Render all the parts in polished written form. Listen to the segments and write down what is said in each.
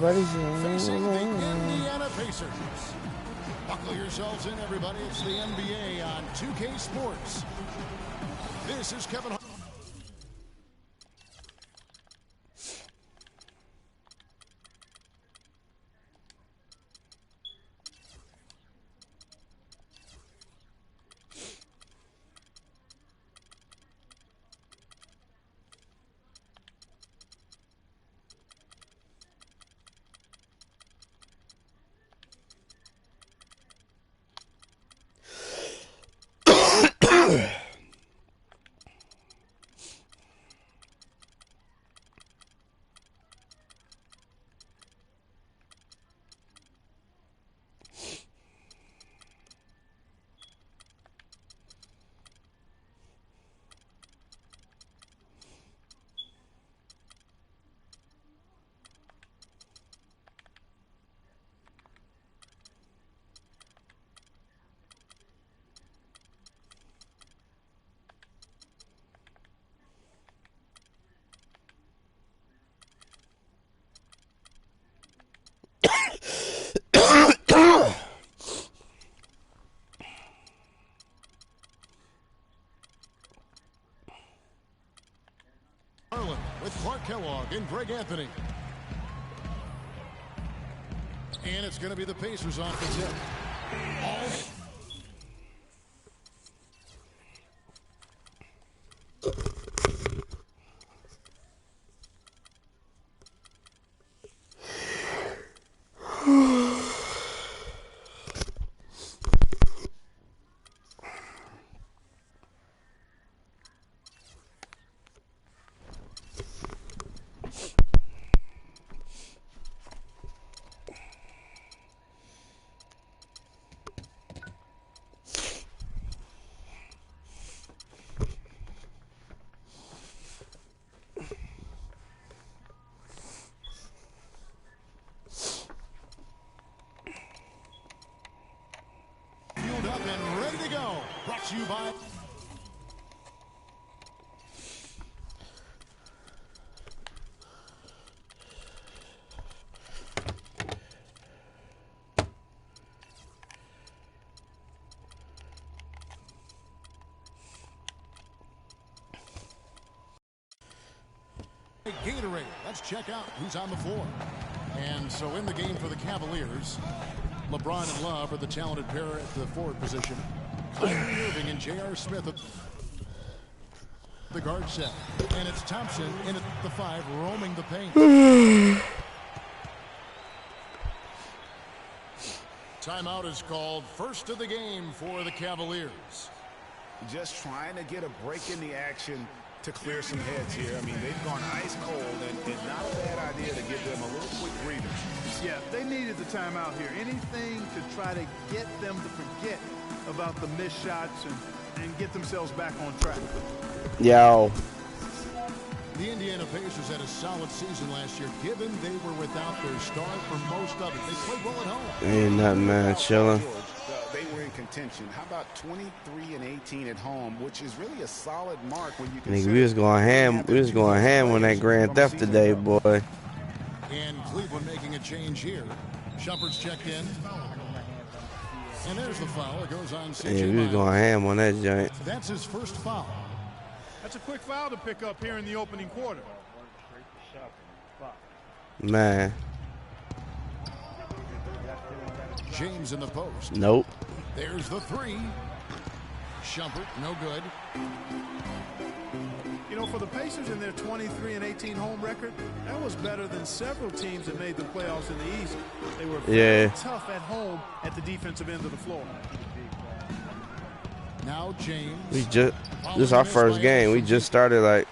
Everybody's facing the Indiana Pacers. Buckle yourselves in, everybody. It's the NBA on 2K Sports. This is Kevin Hart. With Clark Kellogg and Greg Anthony. And it's going to be the Pacers on the tip. Up and ready to go. Brought to you by Gatorade. Let's check out who's on the floor. And so in the game for the Cavaliers, LeBron and Love are the talented pair at the forward position. Kyrie Irving and J.R. Smith at the guard set. And it's Thompson in at the 5, roaming the paint. Timeout is called. First of the game for the Cavaliers. Just trying to get a break in the action to clear some heads here. I mean, they've gone ice cold, and it's not a bad idea to give them a little quick breather. Yeah, they needed the timeout here. Anything to try to get them to forget about the missed shots and get themselves back on track. Yo. The Indiana Pacers had a solid season last year, given they were without their star for most of it. They played well at home. Ain't nothing, man. Chilling. They were in contention. How about 23-18 at home, which is really a solid mark when you consider. We was going ham. We was going ham on that Grand Theft today, boy. And Cleveland making a change here. Shumpert's checked in. And there's the foul. It goes on CJ. Yeah, we was going ham on that joint. That's his first foul. That's a quick foul to pick up here in the opening quarter. Man. James in the post. Nope. There's the 3. Shumpert, no good. You know, for the Pacers in their 23-18 home record, that was better than several teams that made the playoffs in the East. They were very tough at home at the defensive end of the floor. Now James. This is our first game. We just started like.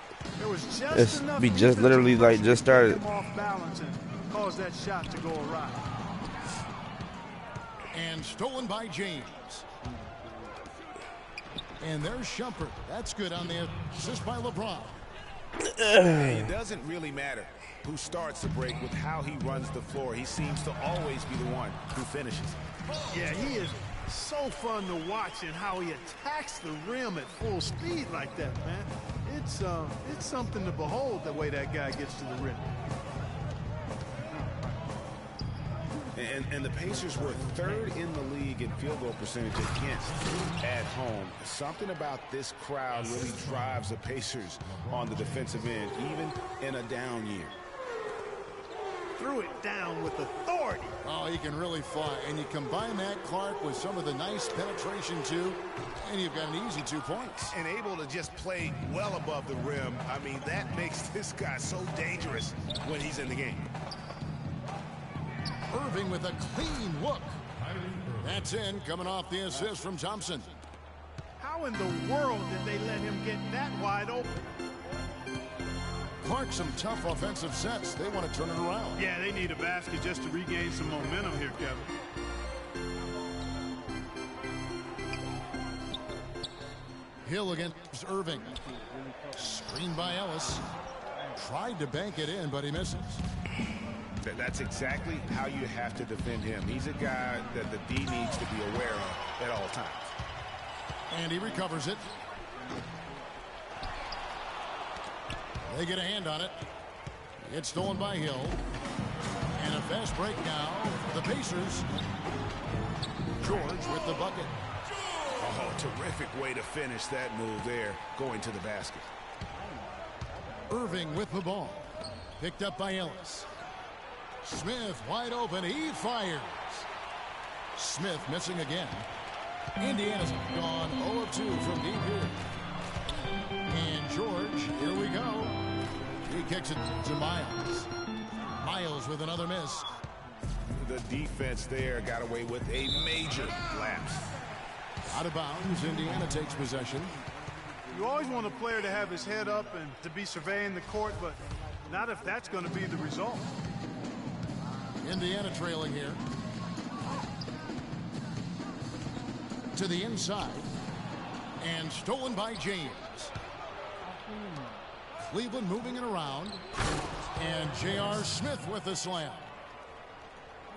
We just literally like just started. Off balance and caused that shot to go awry. And stolen by James. And there's Shumpert. That's good on the assist by LeBron. It doesn't really matter who starts the break with how he runs the floor. He seems to always be the one who finishes. Yeah, he is so fun to watch and how he attacks the rim at full speed like that, man. It's something to behold the way that guy gets to the rim. And the Pacers were 3rd in the league in field goal percentage against at home. Something about this crowd really drives the Pacers on the defensive end, even in a down year. Threw it down with authority. Oh, he can really fly. And you combine that, Clark, with some of the nice penetration, too, and you've got an easy 2 points. And able to just play well above the rim. I mean, that makes this guy so dangerous when he's in the game. Irving with a clean look. That's in, coming off the assist from Thompson. How in the world did they let him get that wide open? Clark, some tough offensive sets. They want to turn it around. Yeah, they need a basket just to regain some momentum here, Kevin. Hill against Irving. Screened by Ellis. Tried to bank it in, but he misses. That's exactly how you have to defend him. He's a guy that the D needs to be aware of at all times. And he recovers it. They get a hand on it. It's stolen by Hill. And a fast break now for the Pacers. George with the bucket. Oh, terrific way to finish that move there, going to the basket. Irving with the ball. Picked up by Ellis. Smith wide open. He fires. Smith missing again. Indiana's gone 0 of 2 from deep here. And George, here we go. He kicks it to Miles. Miles with another miss. The defense there got away with a major lapse. Out of bounds, Indiana takes possession. You always want a player to have his head up and to be surveying the court, but not if that's going to be the result. Indiana trailing here. To the inside. And stolen by James. Cleveland moving it around. And J.R. Smith with the slam.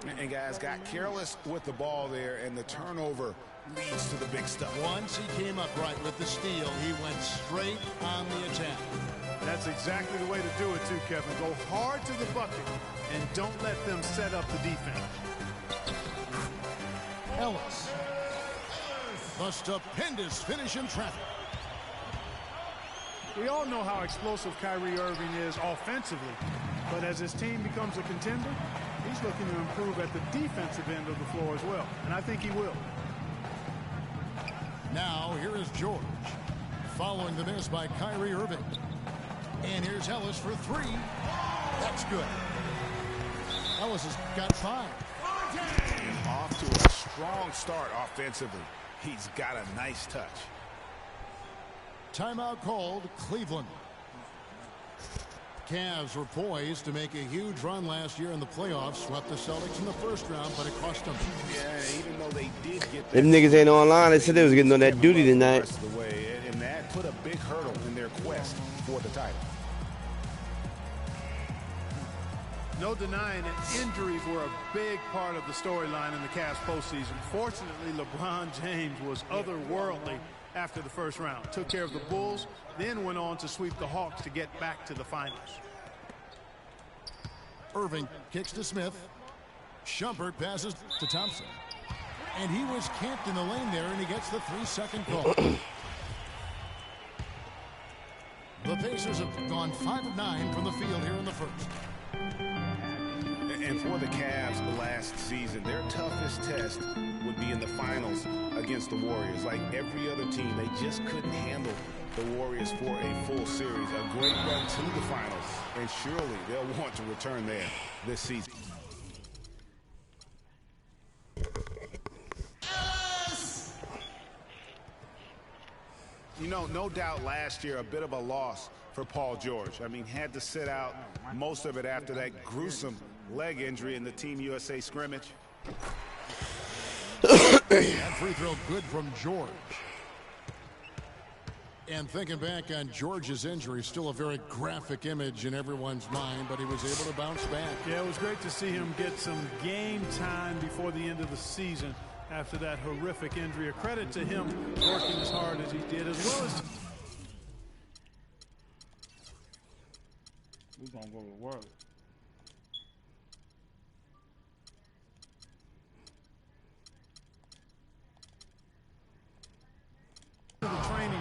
And guys got careless with the ball there, and the turnover leads to the big stuff. Once he came up right with the steal, he went straight on the attack. That's exactly the way to do it too, Kevin. Go hard to the bucket and don't let them set up the defense. Ellis. The stupendous finish in traffic. We all know how explosive Kyrie Irving is offensively, but as his team becomes a contender, he's looking to improve at the defensive end of the floor as well, and I think he will. Now here is George following the miss by Kyrie Irving. And here's Ellis for 3. That's good. Ellis has got 5. Off to a strong start offensively. He's got a nice touch. Timeout called, Cleveland. Cavs were poised to make a huge run last year in the playoffs. Swept the Celtics in the first round, but it cost them. Yeah, even though they did get them niggas ain't online. They said they was getting on that duty tonight. The way, and that put a big hurdle in their quest for the title. No denying that injuries were a big part of the storyline in the Cavs postseason. Fortunately, LeBron James was otherworldly after the first round. Took care of the Bulls, then went on to sweep the Hawks to get back to the finals. Irving kicks to Smith. Shumpert passes to Thompson. And he was camped in the lane there, and he gets the 3-second call. The Pacers have gone 5 of 9 from the field here in the first. And for the Cavs last season, their toughest test would be in the finals against the Warriors. Like every other team, they just couldn't handle the Warriors for a full series. A great run to the finals, and surely they'll want to return there this season. You know, no doubt last year a bit of a loss for Paul George. I mean, had to sit out most of it after that gruesome leg injury in the Team USA scrimmage. That free throw good from George. And thinking back on George's injury, still a very graphic image in everyone's mind, but he was able to bounce back. Yeah, it was great to see him get some game time before the end of the season after that horrific injury. A credit to him working as hard as he did, as well as... We're going to go to work.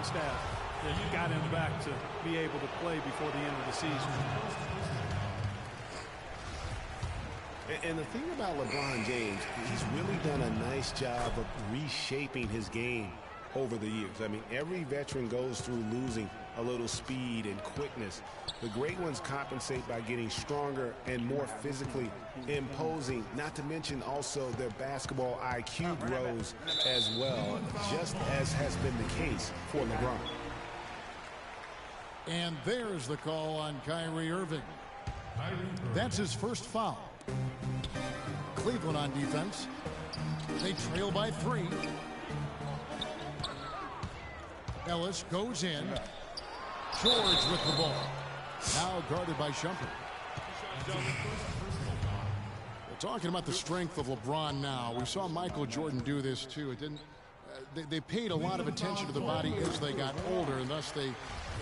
staff that got him back to be able to play before the end of the season. And the thing about LeBron James, he's really done a nice job of reshaping his game over the years. I mean, every veteran goes through losing a little speed and quickness. The great ones compensate by getting stronger and more physically imposing, not to mention also their basketball IQ grows as well, just as has been the case for LeBron. And there's the call on Kyrie Irving. That's his first foul. Cleveland on defense. They trail by 3. Ellis goes in. George with the ball. Now guarded by Shumpert. We're talking about the strength of LeBron now. We saw Michael Jordan do this too. It didn't. They paid a lot of attention to the body as they got older, and thus they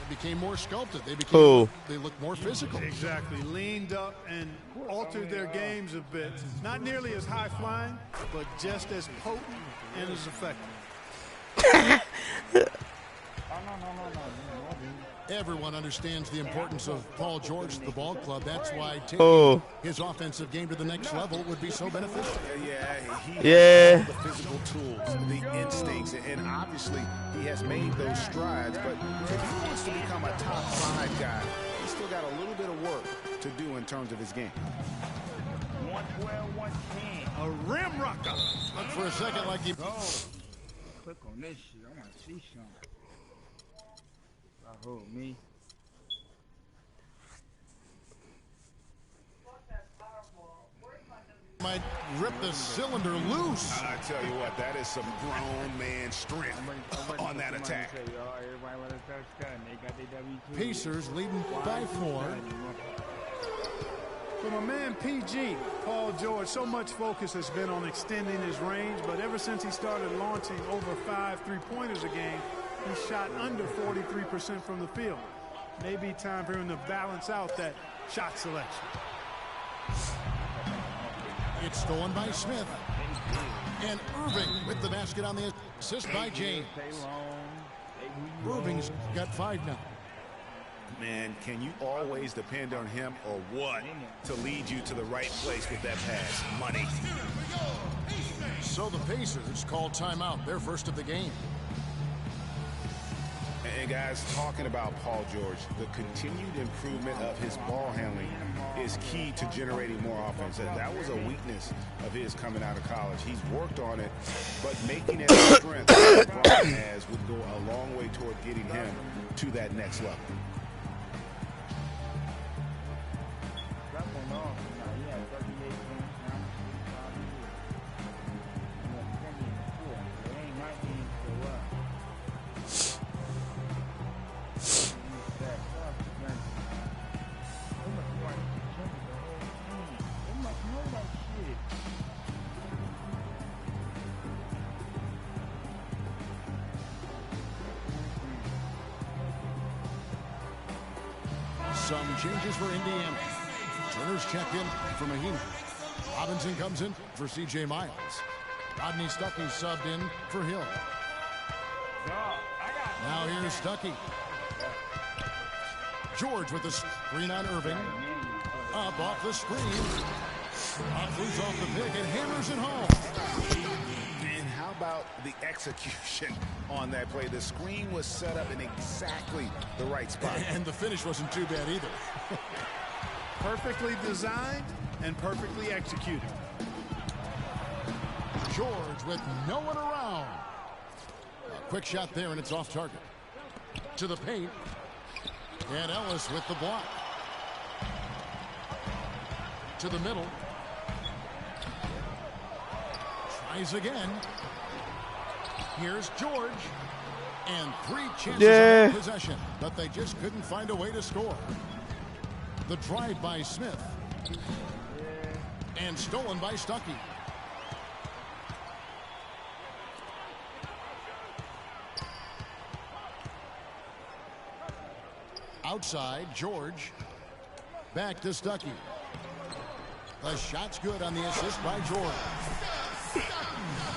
became more sculpted. They looked more physical. Exactly. Leaned up and altered their games a bit. Not nearly as high flying, but just as potent and as effective. Everyone understands the importance of Paul George to the ball club. That's why taking his offensive game to the next level would be so beneficial. He has the physical tools, the instincts, and obviously he has made those strides. But if he wants to become a top 5 guy, he's still got a little bit of work to do in terms of his game. 112, 110. A rim rocker. Look for a second like he... Click on this shit. I want to see something. Me. Might rip the cylinder loose. I tell you what, that is some grown man strength on that attack. Pacers leading by 4. For my man PG, Paul George, so much focus has been on extending his range, but ever since he started launching over 5 3-pointers a game, he shot under 43% from the field. Maybe time for him to balance out that shot selection. It's stolen by Smith. And Irving with the basket on the assist by James. Irving's got 5 now. Man, can you always depend on him or what to lead you to the right place with that pass? Money. So the Pacers call timeout, their first of the game. And guys, talking about Paul George, the continued improvement of his ball handling is key to generating more offense. That was a weakness of his coming out of college. He's worked on it, but making it a strength that LeBron has would go a long way toward getting him to that next level. Some changes for Indiana. Turner's checked in for Mahina. Robinson comes in for C.J. Miles. Rodney Stuckey subbed in for Hill. Now here's Stuckey. George with the screen on Irving. Up off the screen. Moves off the pick and hammers it home. And how about the execution on that play? The screen was set up in exactly the right spot. And the finish wasn't too bad either. Perfectly designed and perfectly executed. George with no one around. A quick shot there, and it's off target. To the paint. And Ellis with the block. To the middle. Tries again. Here's George. And 3 chances of possession, but they just couldn't find a way to score. The drive by Smith. And stolen by Stuckey. Outside, George. Back to Stuckey. The shot's good on the assist by George.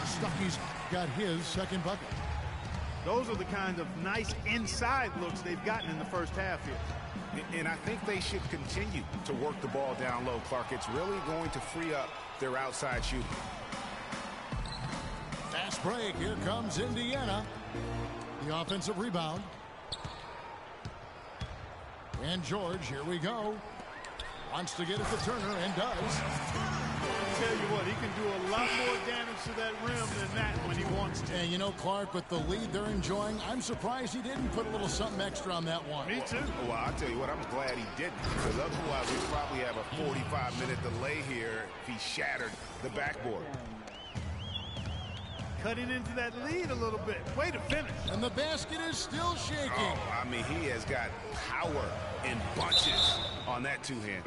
Stuckey's got his second bucket. Those are the kind of nice inside looks they've gotten in the first half here. And I think they should continue to work the ball down low, Clark. It's really going to free up their outside shooting. Fast break. Here comes Indiana. The offensive rebound. And George, here we go. Wants to get it to Turner and does. I'll tell you what, he can do a lot more damage to that rim than that when he wants to. And you know, Clark, with the lead they're enjoying, I'm surprised he didn't put a little something extra on that one. Me too. Well, I'll tell you what, I'm glad he didn't, because otherwise we'd probably have a 45-minute delay here if he shattered the backboard. Cutting into that lead a little bit. Way to finish. And the basket is still shaking. Oh, I mean, he has got power in bunches on that two-hand.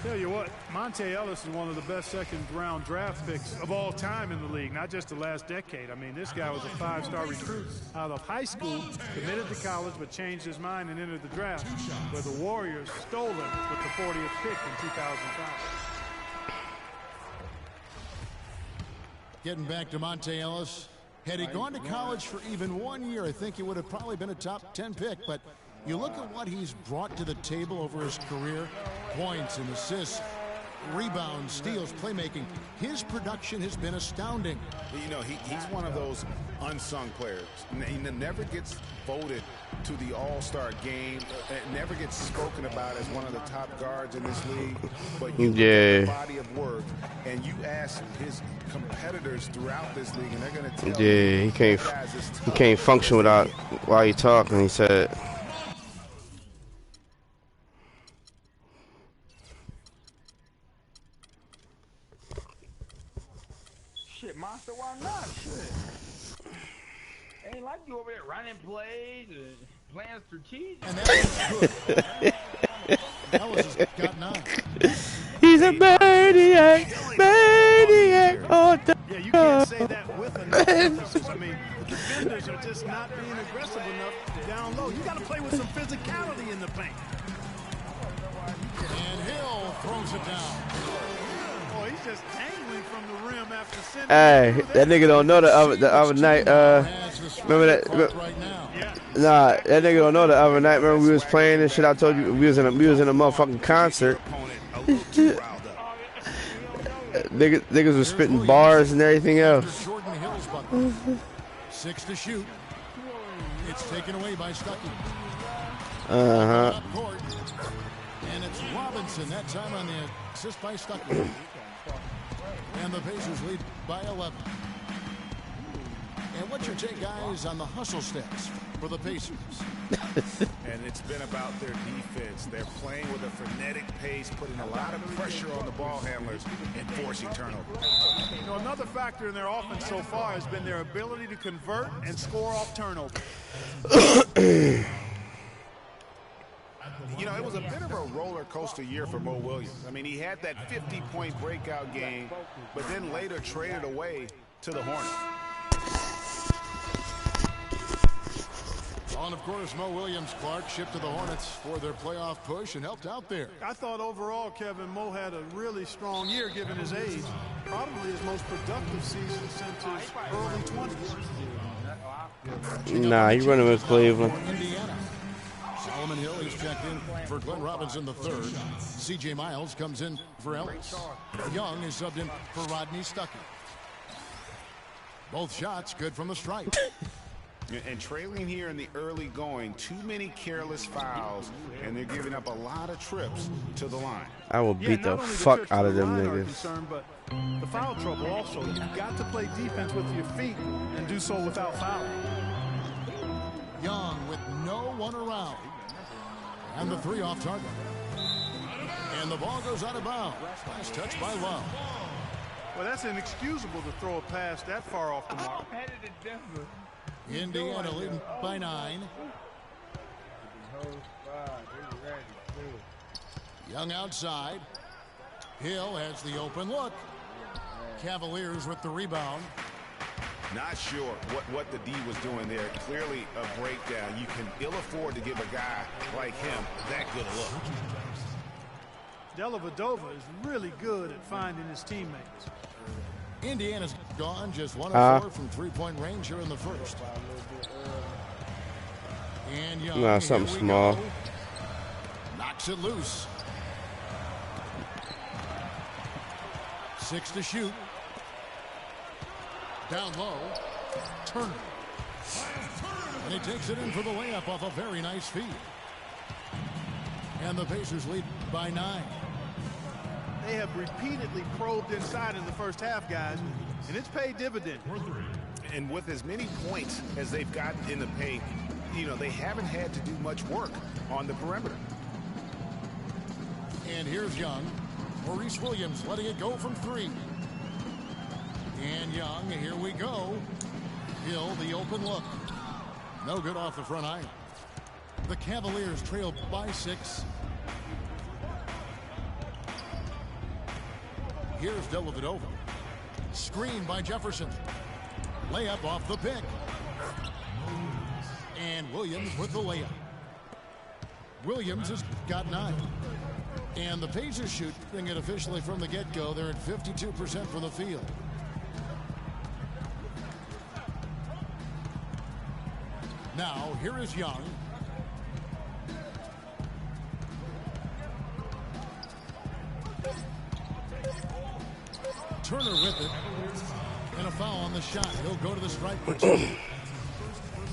Tell you what, Monte Ellis is one of the best second-round draft picks of all time in the league, not just the last decade. I mean, this guy was a five-star recruit out of high school, committed to college, but changed his mind and entered the draft, where the Warriors stole him with the 40th pick in 2005. Getting back to Monte Ellis. Had he gone to college for even 1 year, I think he would have probably been a top 10 pick. But you look at what he's brought to the table over his career. Points and assists, rebounds, steals, playmaking. His production has been astounding. You know, he's one of those unsung players. He never gets voted to the All-Star game. Never gets spoken about as one of the top guards in this league. But you look at the body of work, and you ask his competitors throughout this league, and they're going to tell you, he can't function without while you talking. He said. Shit, Monster, why not? Shit. Ain't like you over there running plays and playing strategic. And that was good. That was got 9. He's a maniac, maniac. Oh, yeah, you can't say that with enough emphasis. I mean, the defenders are just not being aggressive enough down low. You got to play with some physicality in the paint. And Hill throws it down. Oh, he's just dangling from the rim after sending. Hey, that nigga don't know the other night. Remember that? Right now. Yeah. Nah, that nigga don't know the other night. Remember we was playing and shit. I told you we was in a motherfucking concert. Niggas was spitting bars and everything else. Jordan Hill's bucket. 6 to shoot. It's taken away by Stuckey. Court. And it's Robinson that time on the assist by Stuckey. And the Pacers lead by 11. And what's your take, guys, on the hustle stats for the Pacers? And it's been about their defense. They're playing with a frenetic pace, putting a lot of pressure on the ball handlers and forcing turnovers. You know, another factor in their offense so far has been their ability to convert and score off turnovers. You know, it was a bit of a roller coaster year for Mo Williams. I mean, he had that 50-point breakout game, but then later traded away to the Hornets. And of course, Mo Williams, Clark, shipped to the Hornets for their playoff push and helped out there. I thought overall, Kevin, Mo had a really strong year given his age. Probably his most productive season since his early 20s. Nah, he running with Cleveland. Indiana. Solomon Hill is checked in for Glenn Robinson III. C.J. Miles comes in for Ellis. Young is subbed in for Rodney Stuckey. Both shots good from the stripe. And trailing here in the early going, too many careless fouls, and they're giving up a lot of trips to the line. I will beat the fuck out of them niggas. Concerned, but the foul trouble also. You've got to play defense with your feet and do so without fouling. Young with no one around. And the 3 off target. And the ball goes out of bounds. Nice touch by Love. Well, that's inexcusable to throw a pass that far off the mark. Indiana leading by 9. Young outside. Hill has the open look. Cavaliers with the rebound. Not sure what the D was doing there. Clearly a breakdown. You can ill afford to give a guy like him that good a look. Dellavedova is really good at finding his teammates. Indiana's gone just 1 of 4 from three-point range here in the first. And Young, nah, something small. Knocks it loose. 6 to shoot. Down low. Turner. And he takes it in for the layup off a very nice feed. And the Pacers lead by 9. They have repeatedly probed inside in the first half, guys, and it's paid dividend. And with as many points as they've gotten in the paint, you know, they haven't had to do much work on the perimeter. And here's Young. Maurice Williams letting it go from 3. And Young, here we go. Hill, the open look. No good off the front iron. The Cavaliers trail by 6. Here's Dellavedova. Screen by Jefferson. Layup off the pick. And Williams with the layup. Williams has got 9. And the Pacers shooting it officially from the get-go. They're at 52% from the field. Now, here is Young. Turner with it. And a foul on the shot. He'll go to the strike for 2.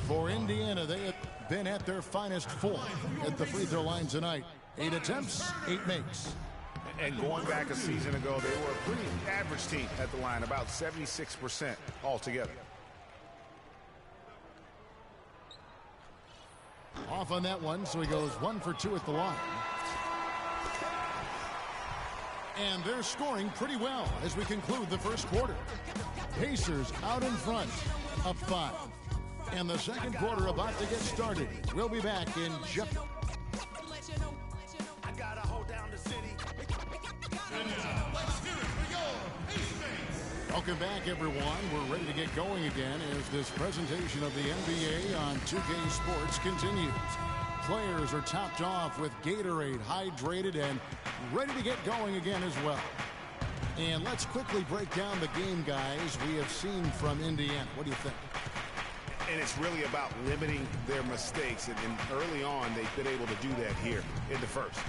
For Indiana, they have been at their finest 4 at the free throw line tonight. 8 attempts, 8 makes. And going back a season ago, they were a pretty average team at the line, about 76% altogether. Off on that one, so he goes 1 for 2 at the line. And they're scoring pretty well as we conclude the first quarter. Pacers out in front, up 5. And the second quarter about to get started. We'll be back in just... Welcome back, everyone. We're ready to get going again as this presentation of the NBA on 2K Sports continues. Players are topped off with Gatorade, hydrated, and ready to get going again as well. And let's quickly break down the game, guys, we have seen from Indiana. What do you think? And it's really about limiting their mistakes. And early on, they've been able to do that here in the first.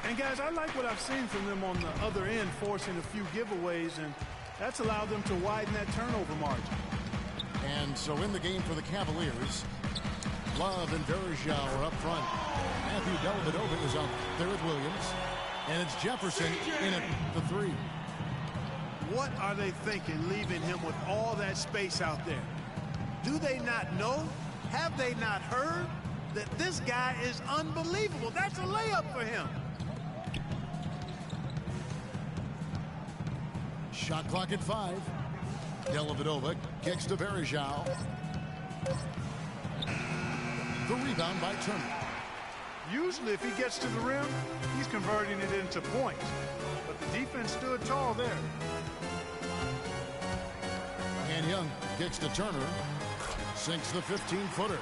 And, guys, I like what I've seen from them on the other end, forcing a few giveaways, and that's allowed them to widen that turnover margin. And so in the game for the Cavaliers, Love and Verjao are up front. Matthew Dellavedova is up there with Williams. And it's Jefferson in at the 3. What are they thinking, leaving him with all that space out there? Do they not know? Have they not heard that this guy is unbelievable? That's a layup for him. Shot clock at 5. Dellavedova kicks to Verjao. The rebound by Turner. Usually if he gets to the rim, he's converting it into points. But the defense stood tall there. And Young kicks to Turner. Sinks the 15-footer.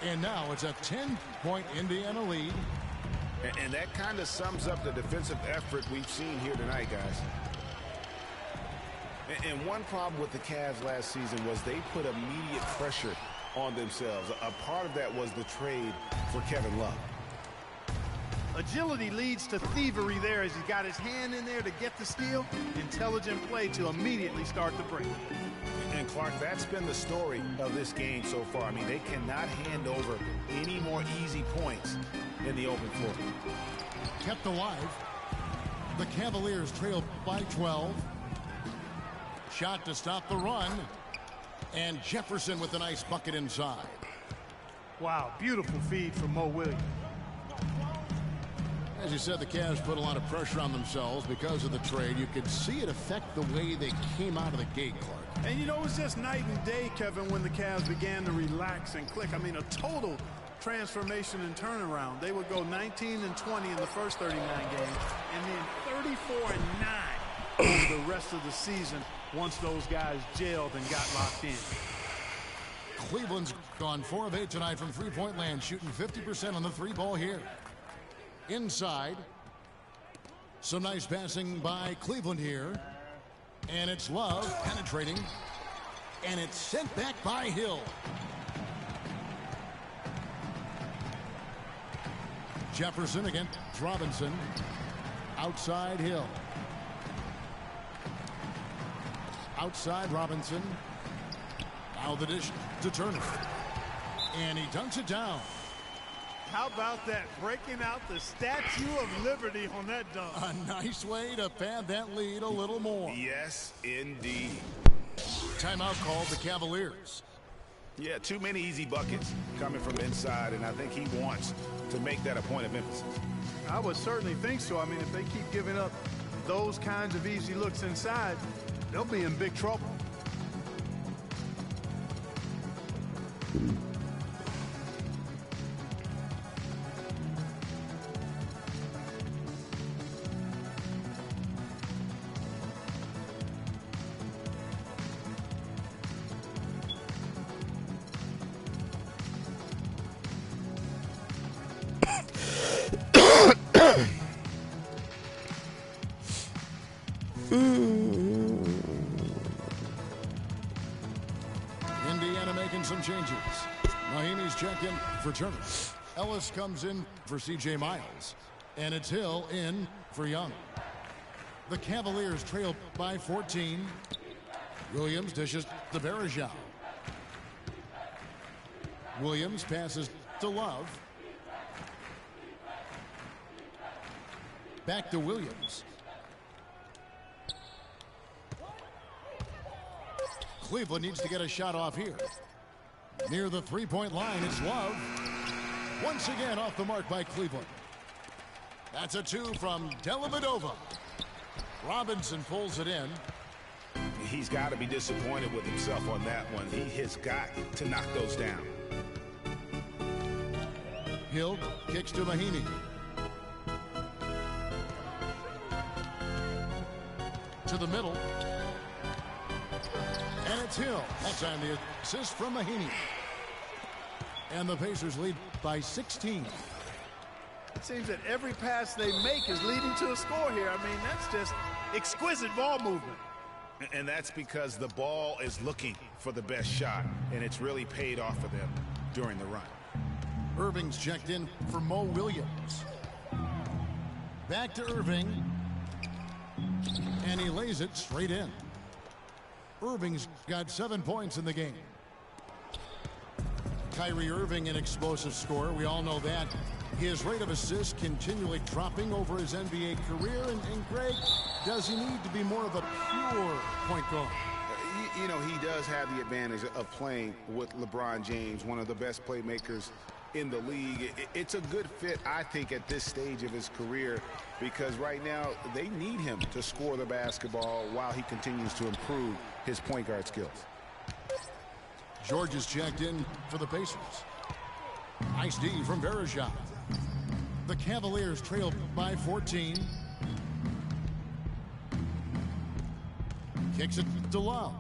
And now it's a 10-point Indiana lead. And that kind of sums up the defensive effort we've seen here tonight, guys. And one problem with the Cavs last season was they put immediate pressure on themselves. A part of that was the trade for Kevin Love. Agility leads to thievery there as he got his hand in there to get the steal. Intelligent play to immediately start the break. And Clark, that's been the story of this game so far. I mean, they cannot hand over any more easy points in the open floor. Kept alive. The Cavaliers trail by 12. Shot to stop the run. And Jefferson with a nice bucket inside. Wow, beautiful feed from Mo Williams. As you said, the Cavs put a lot of pressure on themselves because of the trade. You could see it affect the way they came out of the gate, Clark. And, you know, it was just night and day, Kevin, when the Cavs began to relax and click. I mean, a total transformation and turnaround. They would go 19 and 20 in the first 39 games, and then 34 and 9 over the rest of the season once those guys gelled and got locked in. Cleveland's gone 4 of 8 tonight from three-point land, shooting 50% on the 3-ball here. Inside. Some nice passing by Cleveland here. And it's Love penetrating. And it's sent back by Hill. Jefferson against Robinson. Outside Hill. Outside Robinson. Now the dish to Turner. And he dunks it down. How about that? Breaking out the Statue of Liberty on that dunk. A nice way to pad that lead a little more. Yes, indeed. Timeout called the Cavaliers. Yeah, too many easy buckets coming from inside, and I think he wants to make that a point of emphasis. I would certainly think so. I mean, if they keep giving up those kinds of easy looks inside, they'll be in big trouble. Indiana making some changes. Mahinmi's checked in for Turner. Ellis comes in for C.J. Miles. And it's Hill in for Young. The Cavaliers trail by 14. Williams dishes to Bergeron. Williams passes to Love. Back to Williams. Cleveland needs to get a shot off here. Near the three-point line, it's Love. Once again off the mark by Cleveland. That's a two from Dellavedova. Robinson pulls it in. He's got to be disappointed with himself on that one. He has got to knock those down. Hill kicks to Mahinmi. To the middle. And it's Hill. That time the assist from Mahinmi. And the Pacers lead by 16. It seems that every pass they make is leading to a score here. I mean, that's just exquisite ball movement. And that's because the ball is looking for the best shot, and it's really paid off for them during the run. Irving's checked in for Mo Williams. Back to Irving. And he lays it straight in. Irving's got 7 points in the game. Kyrie Irving, an explosive scorer. We all know that. His rate of assists continually dropping over his NBA career. And Greg, does he need to be more of a pure point guard? You know, he does have the advantage of playing with LeBron James, one of the best playmakers in the league. It's a good fit, I think, at this stage of his career, because right now they need him to score the basketball while he continues to improve his point guard skills. George is checked in for the Pacers. Nice D from Bergeron. The Cavaliers trail by 14. Kicks it to Love.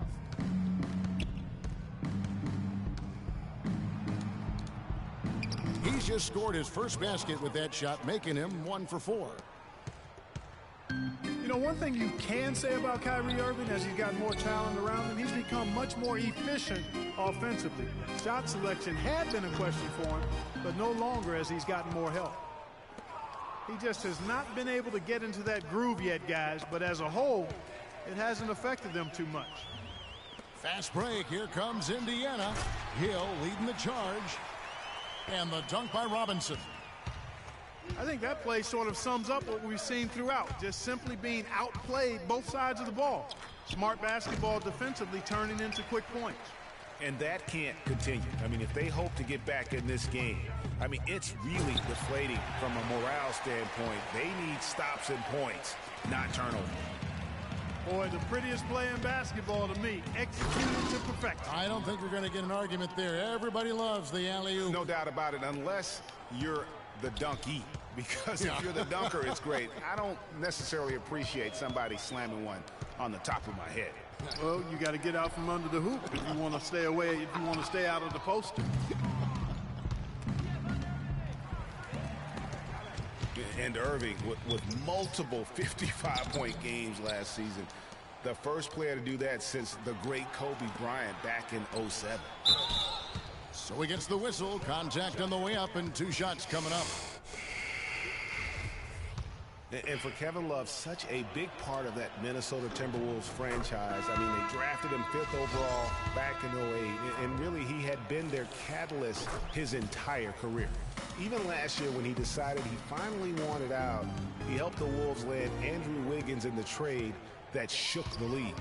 He's just scored his first basket with that shot, making him 1 for 4. You know, one thing you can say about Kyrie Irving, as he's got more talent around him, he's become much more efficient offensively. Shot selection had been a question for him, but no longer as he's gotten more help. He just has not been able to get into that groove yet, guys, but as a whole, it hasn't affected them too much. Fast break. Here comes Indiana. Hill leading the charge. And the dunk by Robinson. I think that play sort of sums up what we've seen throughout, just simply being outplayed both sides of the ball. Smart basketball defensively turning into quick points. And that can't continue. I mean, if they hope to get back in this game, I mean, it's really deflating from a morale standpoint. They need stops and points, not turnovers. Boy, the prettiest play in basketball to me, executed to perfection. I don't think we're going to get an argument there. Everybody loves the alley-oop. No doubt about it, unless you're the donkey. Because if you're the dunker, it's great. I don't necessarily appreciate somebody slamming one on the top of my head. Well, you got to get out from under the hoop if you want to stay away, if you want to stay out of the poster. And Irving with multiple 55-point games last season. The first player to do that since the great Kobe Bryant back in '07. So he gets the whistle. Contact on the way up and 2 shots coming up. And for Kevin Love, such a big part of that Minnesota Timberwolves franchise. I mean, they drafted him 5th overall back in '08, and really he had been their catalyst his entire career. Even last year when he decided he finally wanted out, he helped the Wolves land Andrew Wiggins in the trade that shook the league.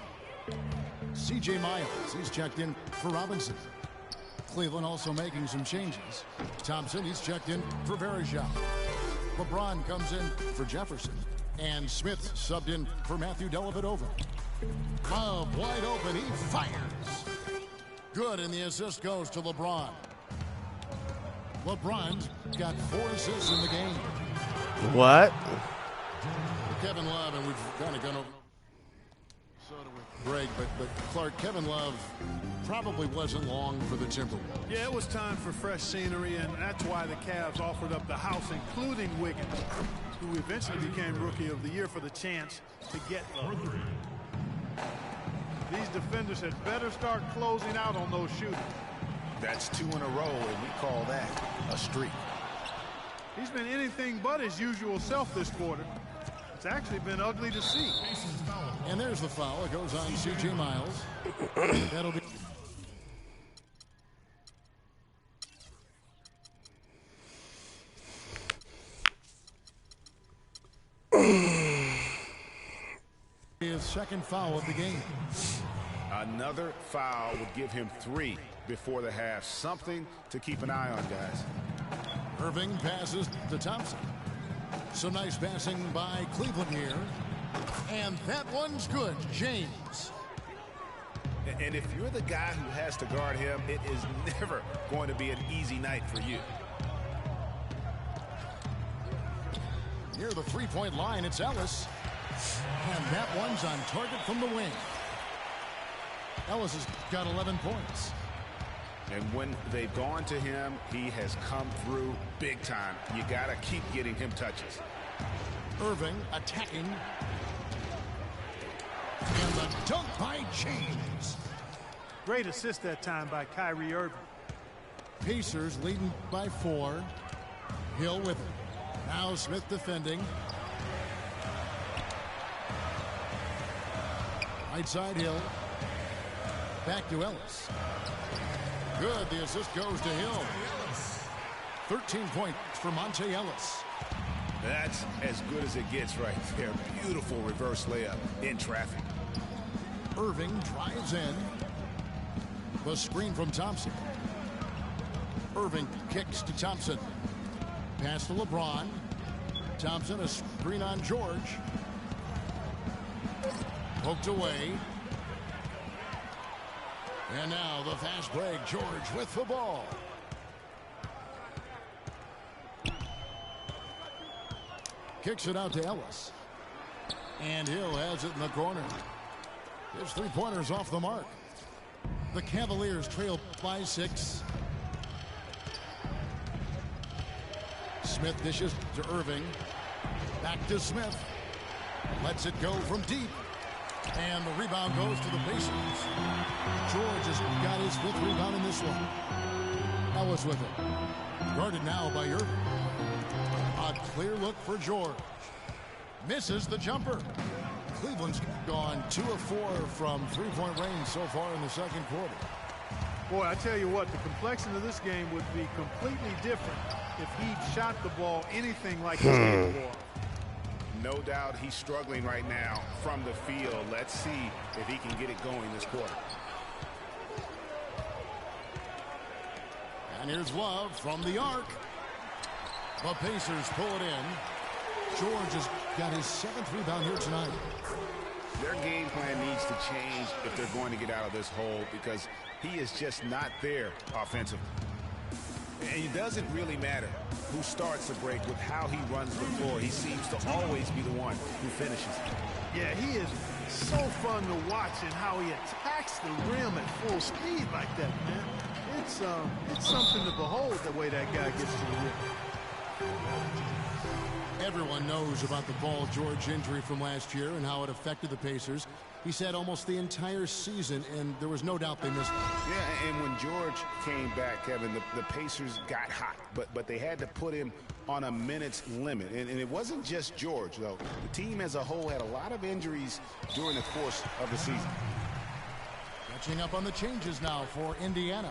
C.J. Miles, he's checked in for Robinson. Cleveland also making some changes. Thompson, he's checked in for Varejao. LeBron comes in for Jefferson. And Smith subbed in for Matthew Dellavedova. Love wide open. He fires. Good, and the assist goes to LeBron. LeBron's got 4 assists in the game. What? Kevin Love, and we've kind of gone over Greg, but Clark, Kevin Love probably wasn't long for the Timberwolves. Yeah, it was time for fresh scenery, and that's why the Cavs offered up the house, including Wiggins, who eventually became Rookie of the Year, for the chance to get Love. These defenders had better start closing out on those shooters. That's 2 in a row, and we call that a streak. He's been anything but his usual self this quarter. It's actually been ugly to see. And there's the foul. It goes on C.J. Miles. That'll be... his second foul of the game. Another foul would give him 3 before the half. Something to keep an eye on, guys. Irving passes to Thompson. Some nice passing by Cleveland here. And that one's good. James. And if you're the guy who has to guard him, it is never going to be an easy night for you. Near the 3-point line, it's Ellis. And that one's on target from the wing. Ellis has got 11 points. And when they've gone to him, he has come through big time. You got to keep getting him touches. Irving attacking. And the dunk by James. Great assist that time by Kyrie Irving. Pacers leading by 4. Hill with it. Now Smith defending. Right side Hill. Back to Ellis. Good. The assist goes to Hill. 13 points for Monte Ellis. That's as good as it gets right there. Beautiful reverse layup in traffic. Irving drives in. The screen from Thompson. Irving kicks to Thompson. Pass to LeBron. Thompson, a screen on George. Poked away. And now the fast break. George with the ball. Kicks it out to Ellis. And Hill has it in the corner. His 3-pointers off the mark. The Cavaliers trail by 6. Smith dishes to Irving. Back to Smith. Lets it go from deep. And the rebound goes to the Pacers. George has got his 5th rebound in this one. Ellis with it. Guarded now by Irving. A clear look for George. Misses the jumper. Cleveland's gone 2 of 4 from 3-point range so far in the second quarter. Boy, I tell you what, the complexion of this game would be completely different if he shot the ball anything like he's capable of. No doubt he's struggling right now from the field. Let's see if he can get it going this quarter. And here's Love from the arc. The Pacers pull it in. George has got his 7th rebound here tonight. Their game plan needs to change if they're going to get out of this hole, because he is just not there offensively. And it doesn't really matter who starts the break with how he runs the floor. He seems to always be the one who finishes. Yeah, he is so fun to watch, and how he attacks the rim at full speed like that, man. It's something to behold, the way that guy gets to the rim. Everyone knows about the Paul George injury from last year and how it affected the Pacers. He said almost the entire season, and there was no doubt they missed him. Yeah, and when George came back, Kevin, the Pacers got hot, but they had to put him on a minutes limit. And it wasn't just George, though. The team as a whole had a lot of injuries during the course of the season. Catching up on the changes now for Indiana.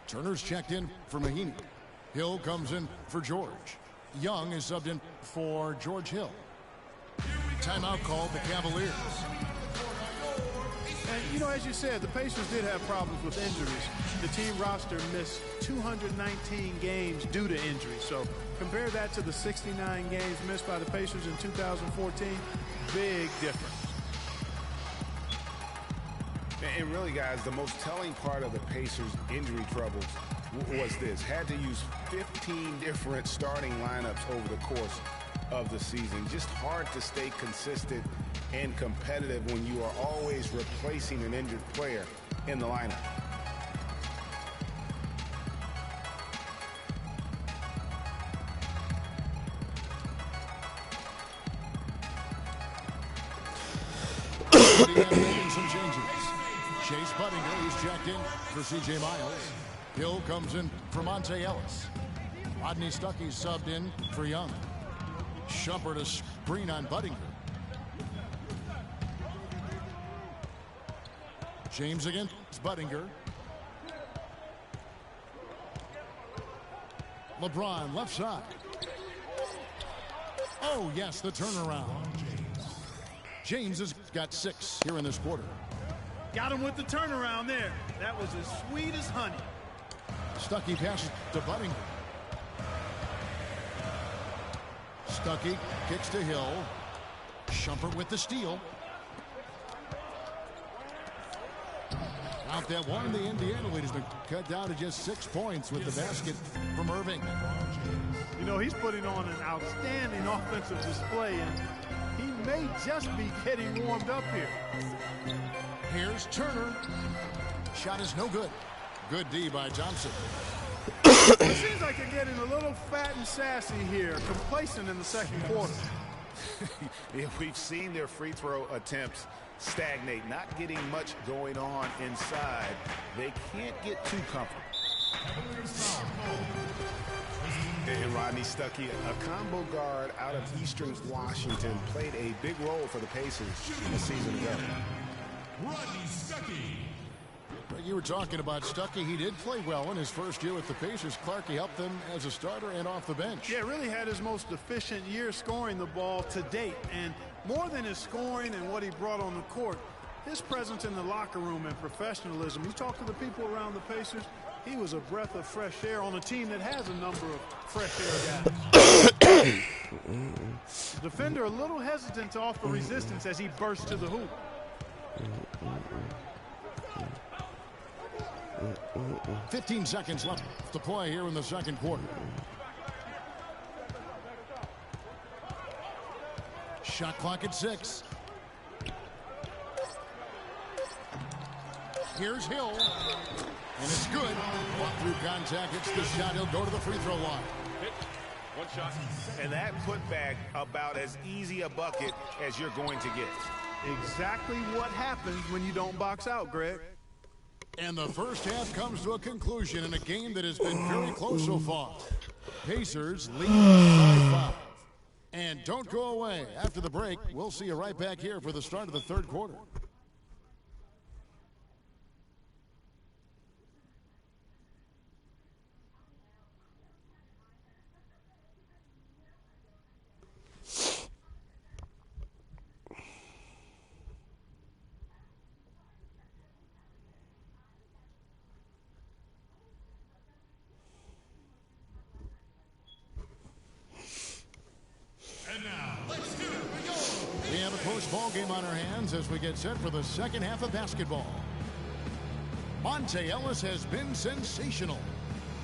Turner's checked in for Mahinmi. Hill comes in for George. Young is subbed in for George Hill. Timeout called the Cavaliers. And, you know, as you said, the Pacers did have problems with injuries. The team roster missed 219 games due to injury. So compare that to the 69 games missed by the Pacers in 2014. Big difference. And really, guys, the most telling part of the Pacers' injury troubles was this. Had to use 15 different starting lineups over the course of the season. Just hard to stay consistent and competitive when you are always replacing an injured player in the lineup. Making some changes. Chase Budinger is checked in for C.J. Miles. Hill comes in for Monte Ellis. Rodney Stuckey subbed in for Young. Shumpert a screen on Budinger. James against Budinger. LeBron left side. Oh, yes, the turnaround. James has got 6 here in this quarter. Got him with the turnaround there. That was as sweet as honey. Stuckey passes to Budinger. Stuckey kicks to Hill. Shumpert with the steal. Out that one, the Indiana lead has been cut down to just 6 points with the basket from Irving. You know, he's putting on an outstanding offensive display, and he may just be getting warmed up here. Here's Turner. Shot is no good. Good D by Thompson. It seems like they're getting a little fat and sassy here, complacent in the second quarter. Yeah, we've seen their free throw attempts stagnate, not getting much going on inside. They can't get too comfortable. And Rodney Stuckey, a combo guard out of Eastern Washington, played a big role for the Pacers a season ago. Rodney Stuckey. You were talking about Stuckey. He did play well in his first year with the Pacers. Clarkie helped them as a starter and off the bench. Yeah, really had his most efficient year scoring the ball to date. And more than his scoring and what he brought on the court, his presence in the locker room and professionalism. You talk to the people around the Pacers, he was a breath of fresh air on a team that has a number of fresh air guys. Defender a little hesitant to offer resistance as he bursts to the hoop. 15 seconds left to play here in the second quarter. Shot clock at 6. Here's Hill. And it's good. Walk through contact. It's the shot. He'll go to the free throw line. One shot. And that putback about as easy a bucket as you're going to get. Exactly what happens when you don't box out, Greg. And the first half comes to a conclusion in a game that has been very close so far. Pacers lead by 5. And don't go away. After the break, we'll see you right back here for the start of the third quarter. Ball game on our hands as we get set for the second half of basketball. Monte Ellis has been sensational.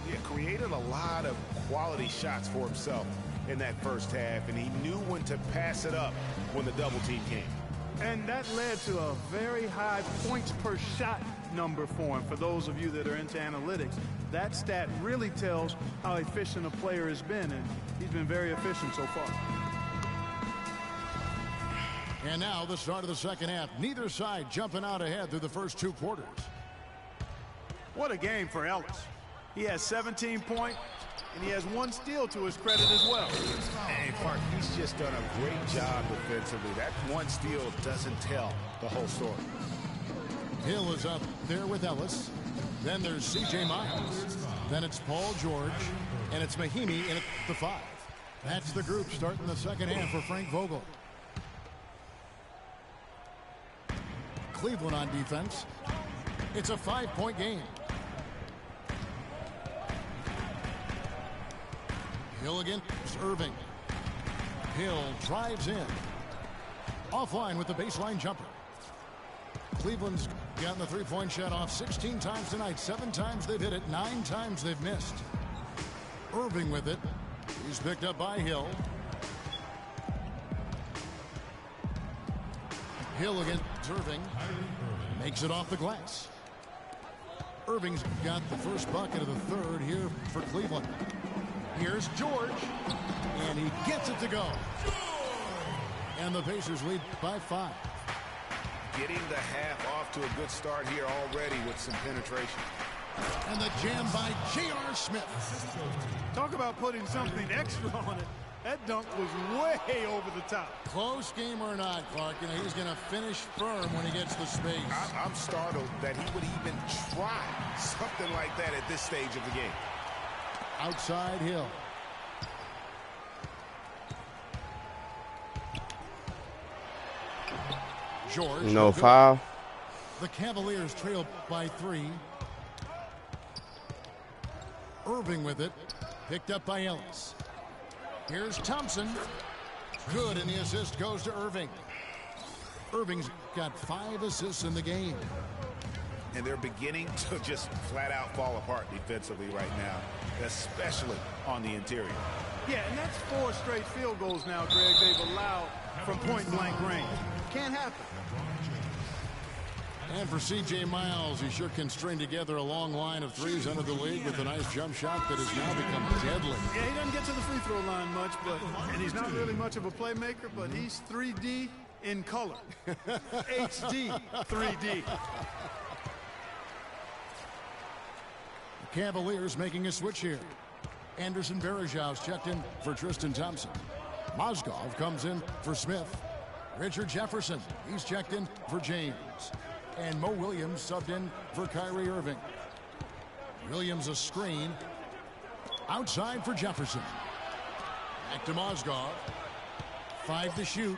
Yeah, created a lot of quality shots for himself in that first half, and he knew when to pass it up when the double team came. And that led to a very high points per shot number for him. For those of you that are into analytics, that stat really tells how efficient a player has been, and he's been very efficient so far. And now the start of the second half. Neither side jumping out ahead through the first 2 quarters. What a game for Ellis. He has 17 points, and he has 1 steal to his credit as well. Hey, Park, he's just done a great job defensively. That 1 steal doesn't tell the whole story. Hill is up there with Ellis. Then there's C.J. Miles. Then it's Paul George. And it's Mahimi in at the 5. That's the group starting the second half for Frank Vogel. Cleveland on defense. It's a 5-point game. Hill against Irving. Hill drives in. Offline with the baseline jumper. Cleveland's gotten the 3-point shot off 16 times tonight. 7 times they've hit it. 9 times they've missed. Irving with it. He's picked up by Hill. Hill against Irving. Makes it off the glass. Irving's got the first bucket of the third here for Cleveland. Here's George. And he gets it to go. And the Pacers lead by 5. Getting the half off to a good start here already with some penetration. And the jam by J.R. Smith. Talk about putting something extra on it. That dunk was way over the top. Close game or not, Clark, you know, he's going to finish firm when he gets the space. I'm startled that he would even try something like that at this stage of the game. Outside Hill. George. No foul. The Cavaliers trail by 3. Irving with it. Picked up by Ellis. Here's Thompson. Good, and the assist goes to Irving. Irving's got 5 assists in the game. And they're beginning to just flat out fall apart defensively right now, especially on the interior. Yeah, and that's 4 straight field goals now, Greg, they've allowed from point-blank range. Can't happen. And for C.J. Miles, he sure can string together a long line of threes under the league with a nice jump shot that has now become deadly. Yeah, he doesn't get to the free throw line much, and he's not really much of a playmaker, but he's 3D in color. HD 3D. Cavaliers making a switch here. Anderson Varejau's checked in for Tristan Thompson. Mozgov comes in for Smith. Richard Jefferson, he's checked in for James. And Mo Williams subbed in for Kyrie Irving. Williams a screen. Outside for Jefferson. Back to Mozgov. 5 to shoot.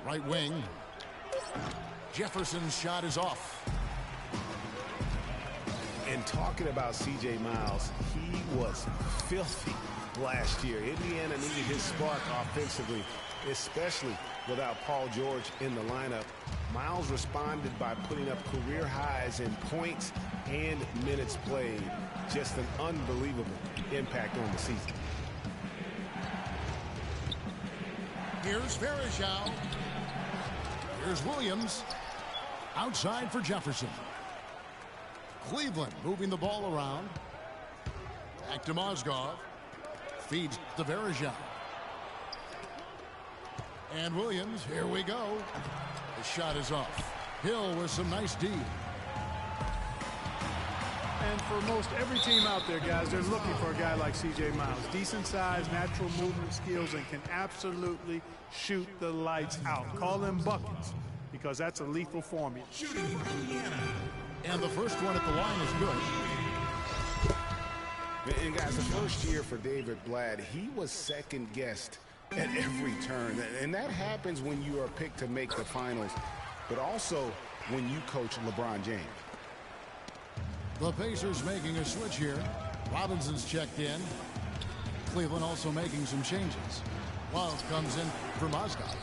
Right wing. Jefferson's shot is off. And talking about C.J. Miles, he was filthy last year. Indiana needed his spark offensively, especially without Paul George in the lineup. Miles responded by putting up career highs in points and minutes played. Just an unbelievable impact on the season. Here's Varejau. Here's Williams. Outside for Jefferson. Cleveland moving the ball around. Back to Mozgov. Feeds to Varejau. And Williams, here we go. The shot is off. Hill with some nice D. And for most every team out there, guys, they're looking for a guy like C.J. Miles. Decent size, natural movement skills, and can absolutely shoot the lights out. Call them buckets, because that's a lethal formula. And the first one at the line is good. And guys, the first year for David Blatt, he was second guessed at every turn. And that happens when you are picked to make the finals, but also when you coach LeBron James. The Pacers making a switch here. Robinson's checked in. Cleveland also making some changes. Wiles comes in for Mozgov.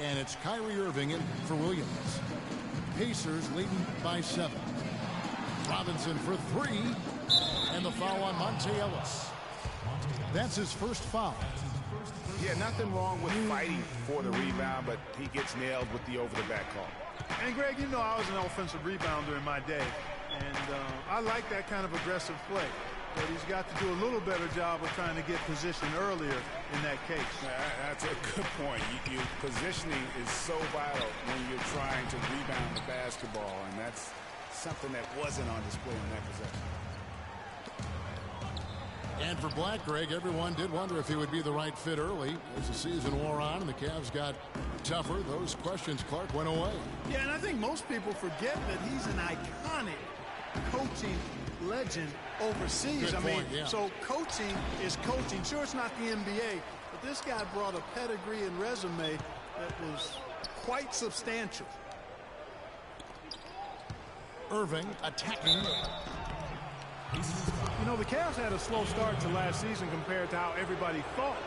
And it's Kyrie Irving in for Williams. Pacers leading by 7. Robinson for 3. And the foul on Monte Ellis. That's his first foul. Yeah, nothing wrong with fighting for the rebound, but he gets nailed with the over-the-back call. And, Greg, you know I was an offensive rebounder in my day. And I like that kind of aggressive play. but he's got to do a little better job of trying to get position earlier in that case. That's a good point. Positioning is so vital when you're trying to rebound the basketball, and that's something that wasn't on display in that possession. And for Black, Greg, everyone did wonder if he would be the right fit early. As the season wore on and the Cavs got tougher, those questions, Clark, went away. Yeah, and I think most people forget that he's an iconic coaching legend overseas. Good point, yeah. So coaching is coaching. Sure, it's not the NBA, but this guy brought a pedigree and resume that was quite substantial. Irving attacking. You know, the Cavs had a slow start to last season compared to how everybody thought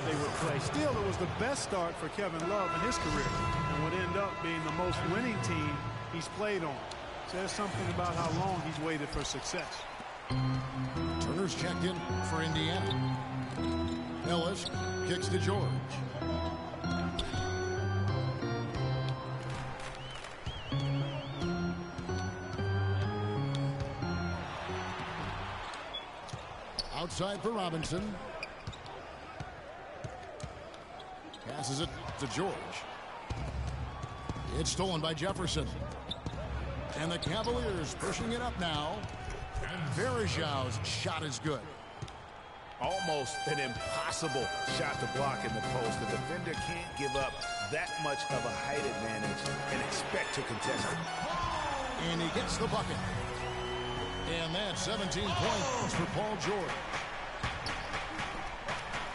they would play. Still, it was the best start for Kevin Love in his career and would end up being the most winning team he's played on. Says something about how long he's waited for success. Turner's checked in for Indiana. Ellis kicks to George. Outside for Robinson. Passes it to George. It's stolen by Jefferson. And the Cavaliers pushing it up now. And Varejão's shot is good. Almost an impossible shot to block in the post. The defender can't give up that much of a height advantage and expect to contest it. And he gets the bucket. And that's 17 points for Paul George.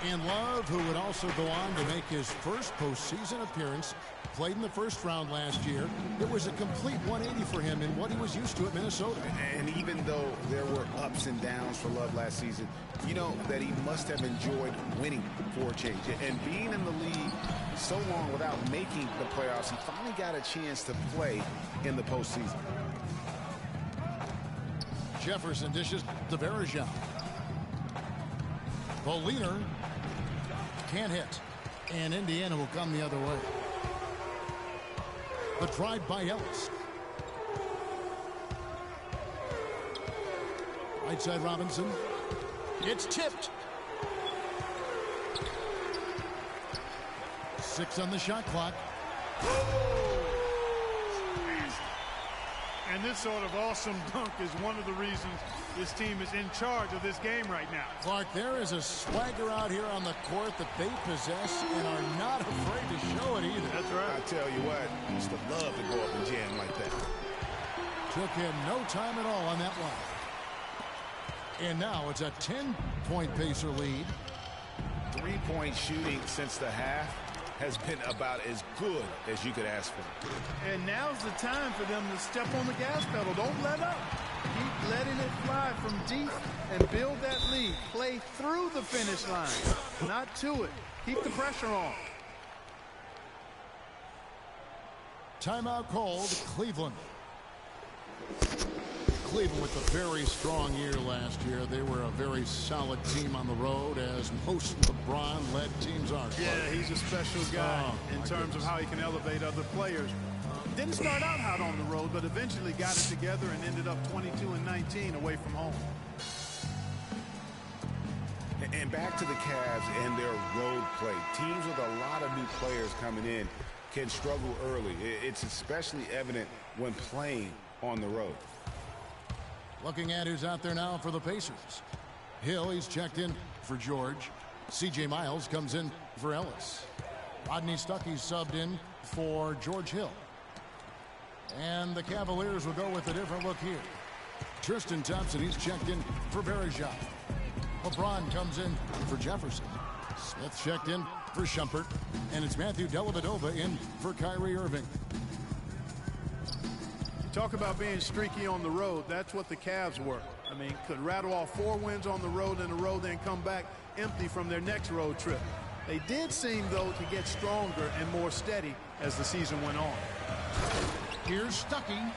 And Love, who would also go on to make his first postseason appearance, played in the first round last year. It was a complete 180 for him in what he was used to at Minnesota. And even though there were ups and downs for Love last season, you know that he must have enjoyed winning for a change. And being in the league so long without making the playoffs, he finally got a chance to play in the postseason. Jefferson dishes to Varejão. Boliner can't hit. And Indiana will come the other way. The drive by Ellis. Right side Robinson. It's tipped. 6 on the shot clock. And this sort of awesome dunk is one of the reasons this team is in charge of this game right now. Clark, there is a swagger out here on the court that they possess and are not afraid to show it either. That's right. I tell you what, used to love to go up and jam like that. Took him no time at all on that one. And now it's a 10-point Pacer lead. 3-point shooting since the half has been about as good as you could ask for. And now's the time for them to step on the gas pedal. Don't let up. Keep letting it fly from deep and build that lead. Play through the finish line, not to it. Keep the pressure on. Timeout called Cleveland. Cleveland with a very strong year last year. They were a very solid team on the road, as most LeBron-led teams are. Yeah, he's a special guy in terms of how he can elevate other players. Didn't start out hot on the road, but eventually got it together and ended up 22-19 away from home. And back to the Cavs and their road play. Teams with a lot of new players coming in can struggle early. It's especially evident when playing on the road. Looking at who's out there now for the Pacers. Hill, he's checked in for George. C.J. Miles comes in for Ellis. Rodney Stuckey's subbed in for George Hill. And the Cavaliers will go with a different look here. Tristan Thompson, he's checked in for Varejão. LeBron comes in for Jefferson. Smith checked in for Shumpert. And it's Matthew Dellavedova in for Kyrie Irving. Talk about being streaky on the road. That's what the Cavs were. I mean, could rattle off 4 wins on the road in a row, then come back empty from their next road trip. They did seem, though, to get stronger and more steady as the season went on. Here's Stuckey.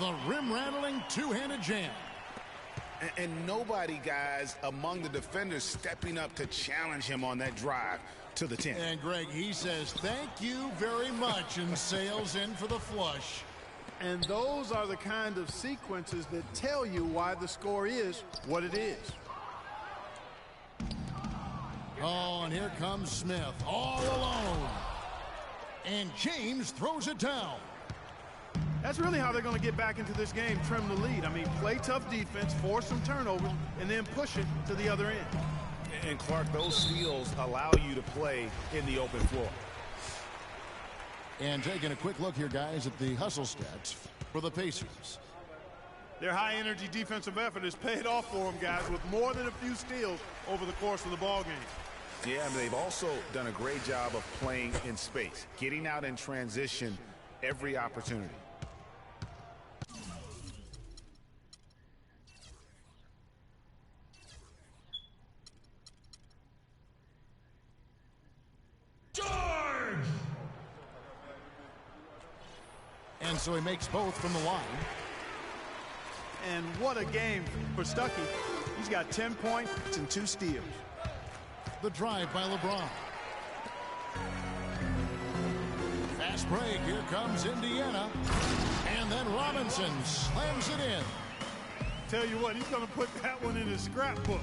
The rim-rattling two-handed jam. And nobody, guys, among the defenders stepping up to challenge him on that drive to the 10. And, Greg, he says, thank you very much, and sails in for the flush. And those are the kind of sequences that tell you why the score is what it is. Oh, and here comes Smith all alone. And James throws it down. That's really how they're going to get back into this game, trim the lead. I mean, play tough defense, force some turnovers, and then push it to the other end. And Clark, those steals allow you to play in the open floor. And taking a quick look here, guys, at the hustle stats for the Pacers. Their high-energy defensive effort has paid off for them, guys, with more than a few steals over the course of the ball game. Yeah, I mean, they've also done a great job of playing in space, getting out in transition every opportunity. And so he makes both from the line. And what a game for Stuckey. He's got 10 points and 2 steals. The drive by LeBron. Fast break. Here comes Indiana. And then Robinson slams it in. Tell you what, he's going to put that one in his scrapbook.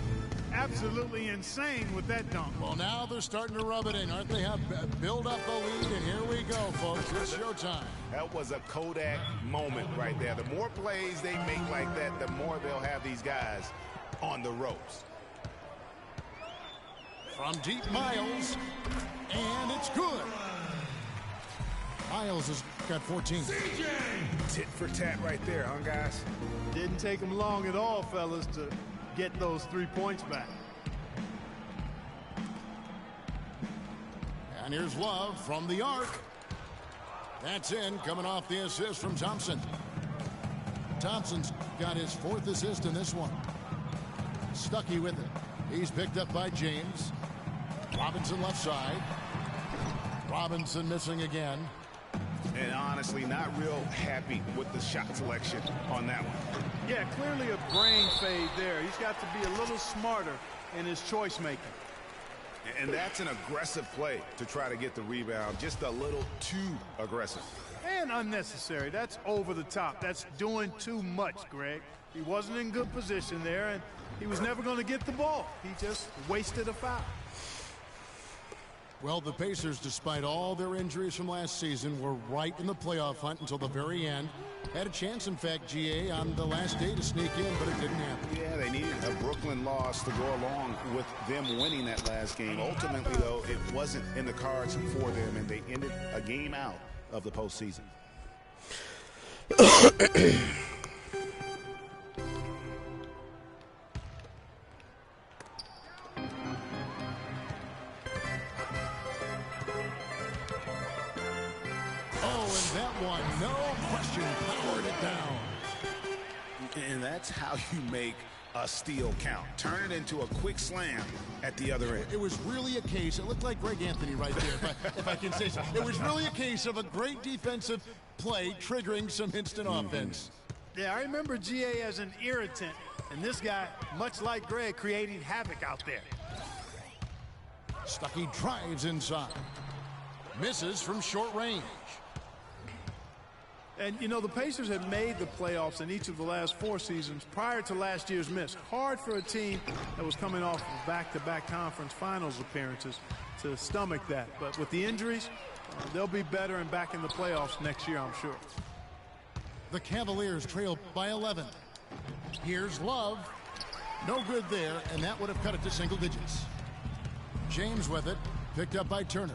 Absolutely insane with that dunk. Well, now they're starting to rub it in, aren't they? Have build up the lead, and here we go, folks. It's showtime. That was a Kodak moment right there. The more plays they make like that, the more they'll have these guys on the ropes. From deep, Miles, and it's good. Miles has got 14. Tit for tat right there, huh, guys? Didn't take him long at all, fellas, to get those 3 points back. And here's Love from the arc. That's in, coming off the assist from Thompson. Thompson's got his 4th assist in this one. Stuckey with it. He's picked up by James. Robinson left side. Robinson missing again. And honestly, not real happy with the shot selection on that one. Yeah, clearly a brain fade there. He's got to be a little smarter in his choice making. And that's an aggressive play to try to get the rebound. Just a little too aggressive. And unnecessary. That's over the top. That's doing too much, Greg. He wasn't in good position there, and he was never going to get the ball. He just wasted a foul. Well, the Pacers, despite all their injuries from last season, were right in the playoff hunt until the very end. Had a chance, in fact, GA, on the last day to sneak in, but it didn't happen. Yeah, they needed a Brooklyn loss to go along with them winning that last game. Ultimately, though, it wasn't in the cards for them, and they ended a game out of the postseason. No question, powered it down. And that's how you make a steal count. Turn it into a quick slam at the other end. It was really a case, it looked like Greg Anthony right there, if I can say so. It was really a case of a great defensive play triggering some instant offense. Yeah, I remember GA as an irritant, and this guy, much like Greg, creating havoc out there. Stuckey drives inside. Misses from short range. And, you know, the Pacers had made the playoffs in each of the last 4 seasons prior to last year's miss. Hard for a team that was coming off of back-to-back conference finals appearances to stomach that. But with the injuries, they'll be better and back in the playoffs next year, I'm sure. The Cavaliers trail by 11. Here's Love. No good there, and that would have cut it to single digits. James with it, picked up by Turner.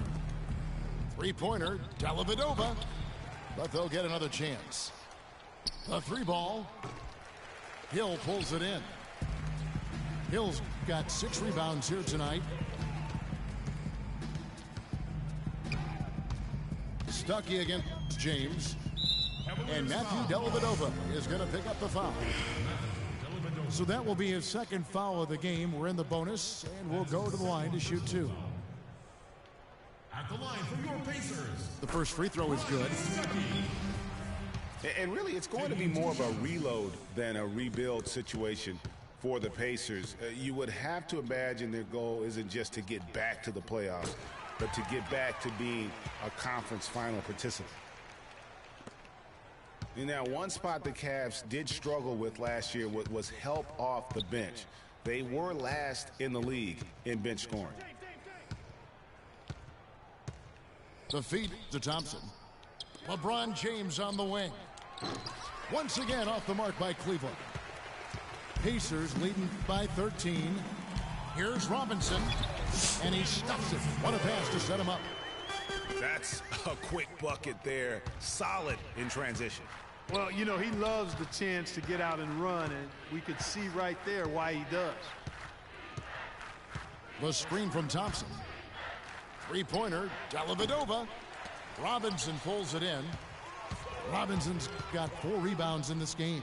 Three-pointer, Dellavedova. But they'll get another chance. A 3-ball. Hill pulls it in. Hill's got 6 rebounds here tonight. Stuckey against James. And Matthew Dellavedova is going to pick up the foul. So that will be his 2nd foul of the game. We're in the bonus, and we'll go to the line to shoot 2. At the line for your Pacers. The first free throw is good. And really, it's going to be more of a reload than a rebuild situation for the Pacers. You would have to imagine their goal isn't just to get back to the playoffs, but to get back to being a conference final participant. Now, one spot the Cavs did struggle with last year was help off the bench. They were last in the league in bench scoring. The feed to Thompson. LeBron James on the wing. Once again off the mark by Cleveland. Pacers leading by 13. Here's Robinson, and he stuffs it. What a pass to set him up. That's a quick bucket there. Solid in transition. Well, you know, he loves the chance to get out and run, and we could see right there why he does. The screen from Thompson. Three-pointer, Dellavedova. Robinson pulls it in. Robinson's got 4 rebounds in this game.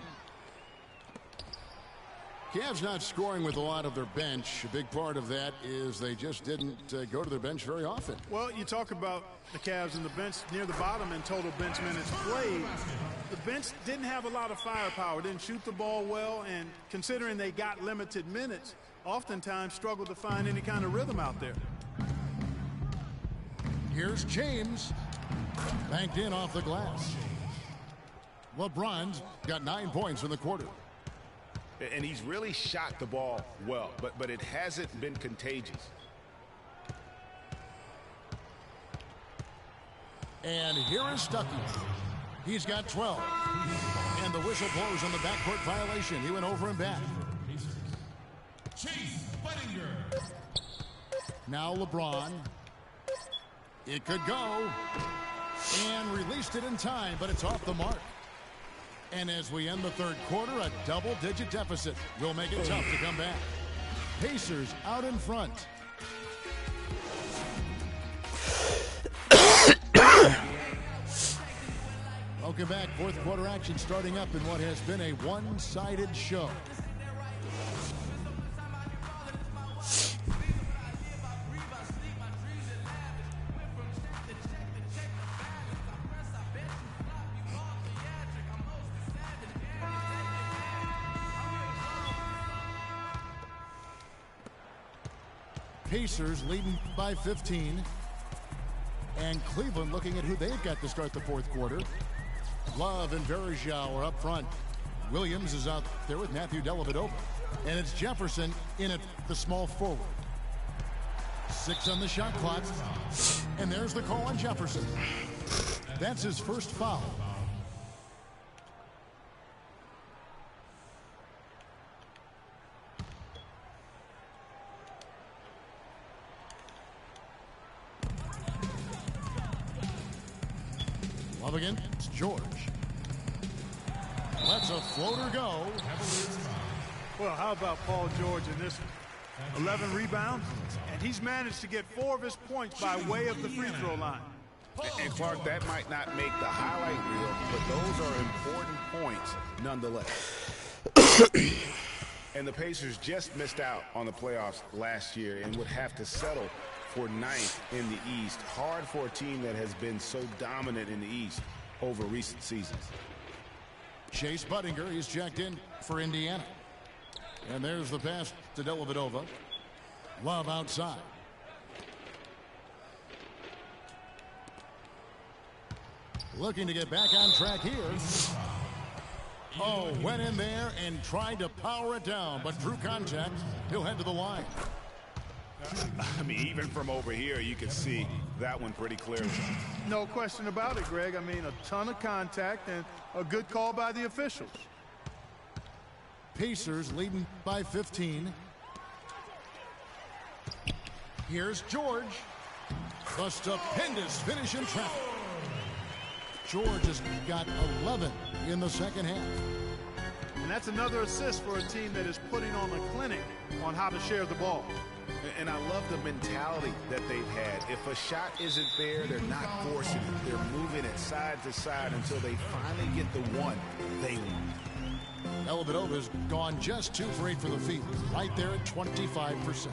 Cavs not scoring with a lot of their bench. A big part of that is they just didn't go to their bench very often. Well, you talk about the Cavs and the bench near the bottom in total bench minutes played. The bench didn't have a lot of firepower, didn't shoot the ball well, and considering they got limited minutes, oftentimes struggled to find any kind of rhythm out there. Here's James. Banked in off the glass. LeBron's got 9 points in the quarter. And he's really shot the ball well, but it hasn't been contagious. And here is Stuckey. He's got 12. And the whistle blows on the backcourt violation. He went over and back. Chase Budinger. Now LeBron. It could go. And released it in time, but it's off the mark. And as we end the third quarter, a double-digit deficit will make it tough to come back. Pacers out in front. Welcome back. Fourth quarter action starting up in what has been a one-sided show. Pacers leading by 15. And Cleveland looking at who they've got to start the fourth quarter. Love and Verjao are up front. Williams is out there with Matthew Dellavedova. And it's Jefferson in at the small forward. 6 on the shot clock. And there's the call on Jefferson. That's his first foul. Love again. It's George. Lets a floater go. Well, how about Paul George in this one? 11 rebounds, and he's managed to get 4 of his points by way of the free throw line. And Clark, that might not make the highlight reel, but those are important points nonetheless. And the Pacers just missed out on the playoffs last year and would have to settle for 9th in the East. Hard for a team that has been so dominant in the East over recent seasons. Chase Budinger, he's checked in for Indiana. And there's the pass to Dellavedova. Love outside. Looking to get back on track here. Oh, went in there and tried to power it down, but drew contact. He'll head to the line. I mean, even from over here, you can see that one pretty clearly. No question about it, Greg. I mean, a ton of contact and a good call by the officials. Pacers leading by 15. Here's George. The stupendous finish in traffic. George has got 11 in the second half. And that's another assist for a team that is putting on a clinic on how to share the ball. And I love the mentality that they've had. If a shot isn't there, they're not forcing it. They're moving it side to side until they finally get the one they want. Dellavedova's gone just 2 for 8 for the field, right there at 25%.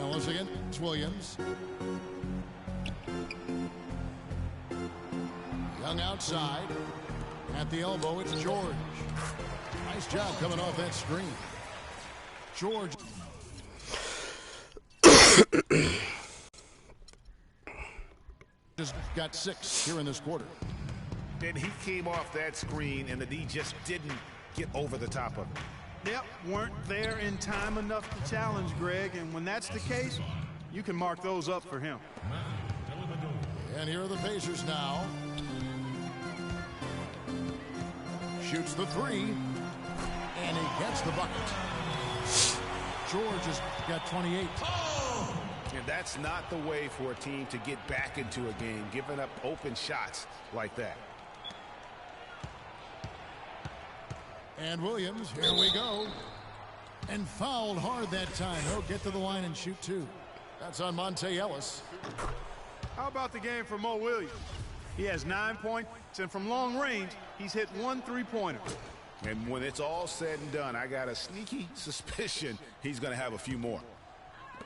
Ellis again, it's Williams. Young outside. At the elbow, it's George. Nice job coming off that screen. George. Just got 6 here in this quarter. And he came off that screen, and the D just didn't get over the top of it. Yep, weren't there in time enough to challenge Greg, and when that's the case, you can mark those up for him. And here are the Pacers now. Shoots the 3, and he gets the bucket. George has got 28. And that's not the way for a team to get back into a game, giving up open shots like that. And Williams, here we go. And fouled hard that time. He'll get to the line and shoot 2. That's on Monte Ellis. How about the game for Mo Williams? He has 9 points, and from long range, he's hit 1 3-pointer. And when it's all said and done, I got a sneaky suspicion he's going to have a few more.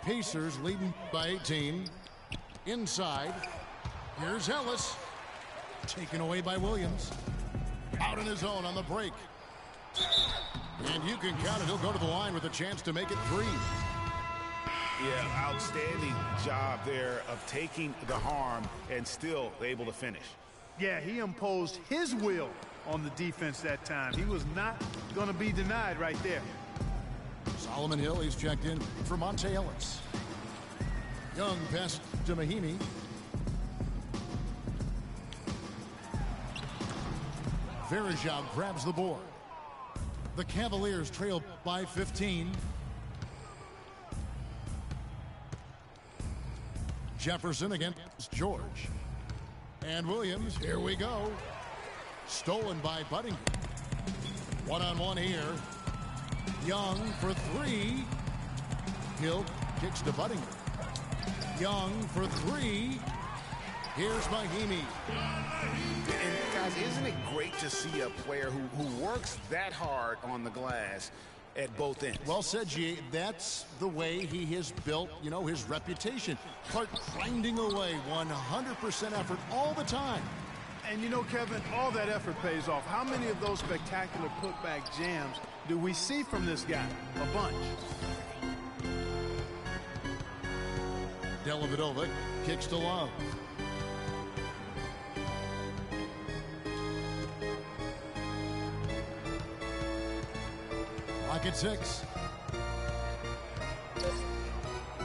Pacers leading by 18. Inside. Here's Ellis. Taken away by Williams. Out on his own on the break. And you can count it. He'll go to the line with a chance to make it 3. Yeah, outstanding job there of taking the harm and still able to finish. Yeah, he imposed his will on the defense that time. He was not going to be denied right there. Solomon Hill, he's checked in for Monte Ellis. Young pass to Mahimi. Verajao grabs the board. The Cavaliers trail by 15. Jefferson against George. And Williams, here we go. Stolen by Buddington. One-on-one here. Young for 3. Hill kicks to Buddington. Young for 3. Here's Mahimi. And guys, isn't it great to see a player who works that hard on the glass at both ends? Well said, G. That's the way he has built, his reputation. Clark grinding away, 100% effort all the time. And Kevin, all that effort pays off. How many of those spectacular putback jams do we see from this guy? A bunch. Dellavedova kicks to Love. Lock at 6.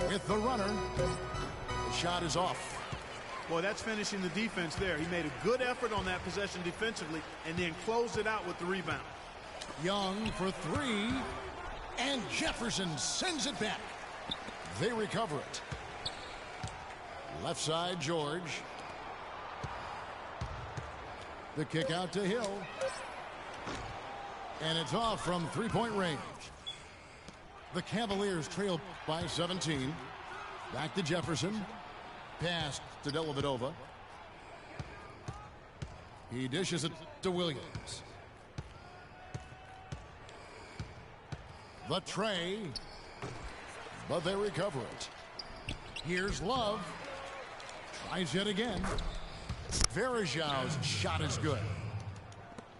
With the runner. The shot is off. Boy, that's finishing the defense there. He made a good effort on that possession defensively and then closed it out with the rebound. Young for 3. And Jefferson sends it back. They recover it. Left side, George. The kick out to Hill. And it's off from 3-point range. The Cavaliers trail by 17. Back to Jefferson. Pass to Dellavedova. He dishes it to Williams. The tray. But they recover it. Here's Love. Tries yet again. Verajao's shot is good.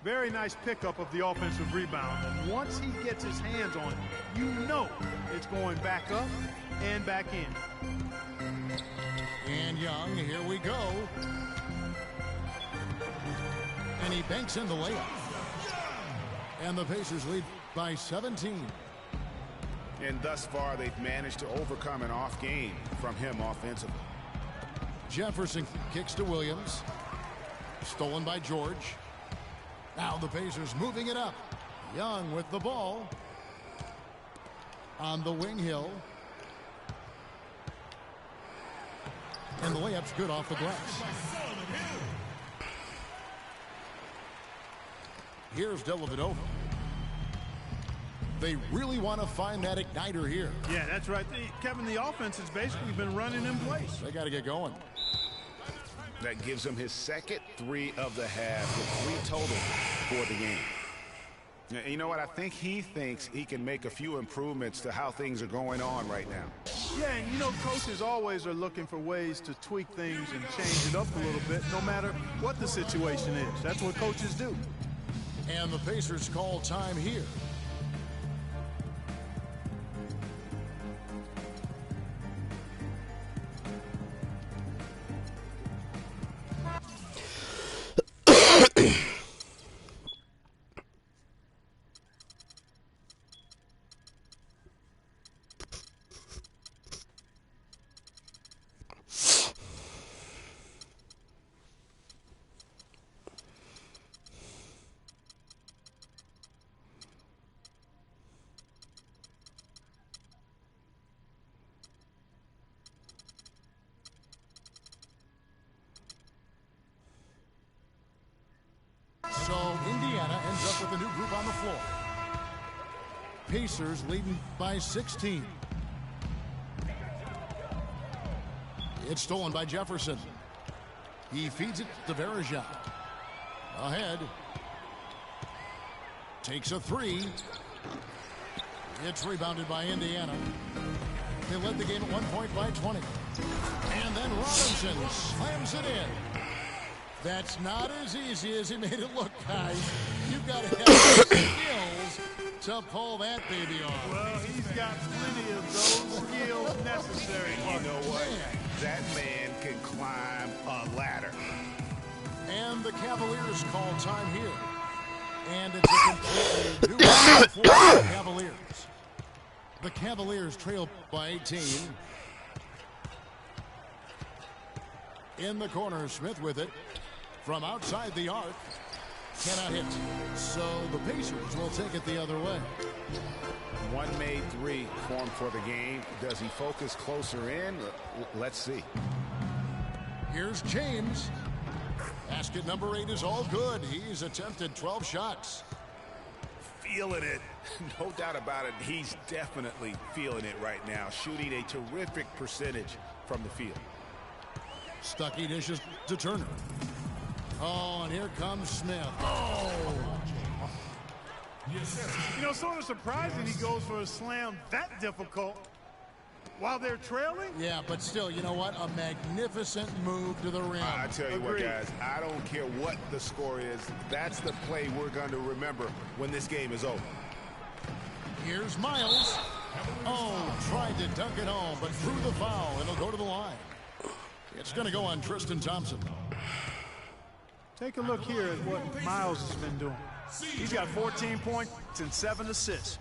Very nice pickup of the offensive rebound. And once he gets his hands on it, you know it's going back up and back in. And Young, here we go. And he banks in the layup. And the Pacers lead by 17. And thus far, they've managed to overcome an off game from him offensively. Jefferson kicks to Williams. Stolen by George. Now the Pacers moving it up. Young with the ball. On the wing, Hill. And the layup's good off the glass. Here's Dellavedova. They really want to find that igniter here. Yeah, that's right. Kevin, the offense has basically been running in place. They got to get going. That gives him his second 3 of the half, with 3 total for the game. You know what? I think he thinks he can make a few improvements to how things are going on right now. Yeah, and coaches always are looking for ways to tweak things and change it up a little bit, no matter what the situation is. That's what coaches do. And the Pacers call time here. Pacers leading by 16. It's stolen by Jefferson. He feeds it to Verajak. Ahead. Takes a three. It's rebounded by Indiana. They led the game at 1 point by 20. And then Robinson slams it in. That's not as easy as he made it look, guys. You've got to have skills to pull that baby off. Well, he's got plenty of those skills necessary. You know what? That man can climb a ladder. And the Cavaliers call time here. And it's a completely new one for the Cavaliers. The Cavaliers trail by 18. In the corner, Smith with it. From outside the arc. Cannot hit. So the Pacers will take it the other way. One made three formed for the game. Does he focus closer in? Let's see. Here's James. Basket number 8 is all good. He's attempted 12 shots. Feeling it. No doubt about it. He's definitely feeling it right now. Shooting a terrific percentage from the field. Stuckey dishes to Turner. Oh, and here comes Smith. Oh! You know, sort of surprising he goes for a slam that difficult while they're trailing. Yeah, but still, you know what? A magnificent move to the rim. I tell you what, guys, I don't care what the score is. That's the play we're going to remember when this game is over. Here's Miles. Oh, tried to dunk it home, but threw the foul, and he'll go to the line. It's going to go on Tristan Thompson. Take a look here at what Miles has been doing. He's got 14 points and 7 assists.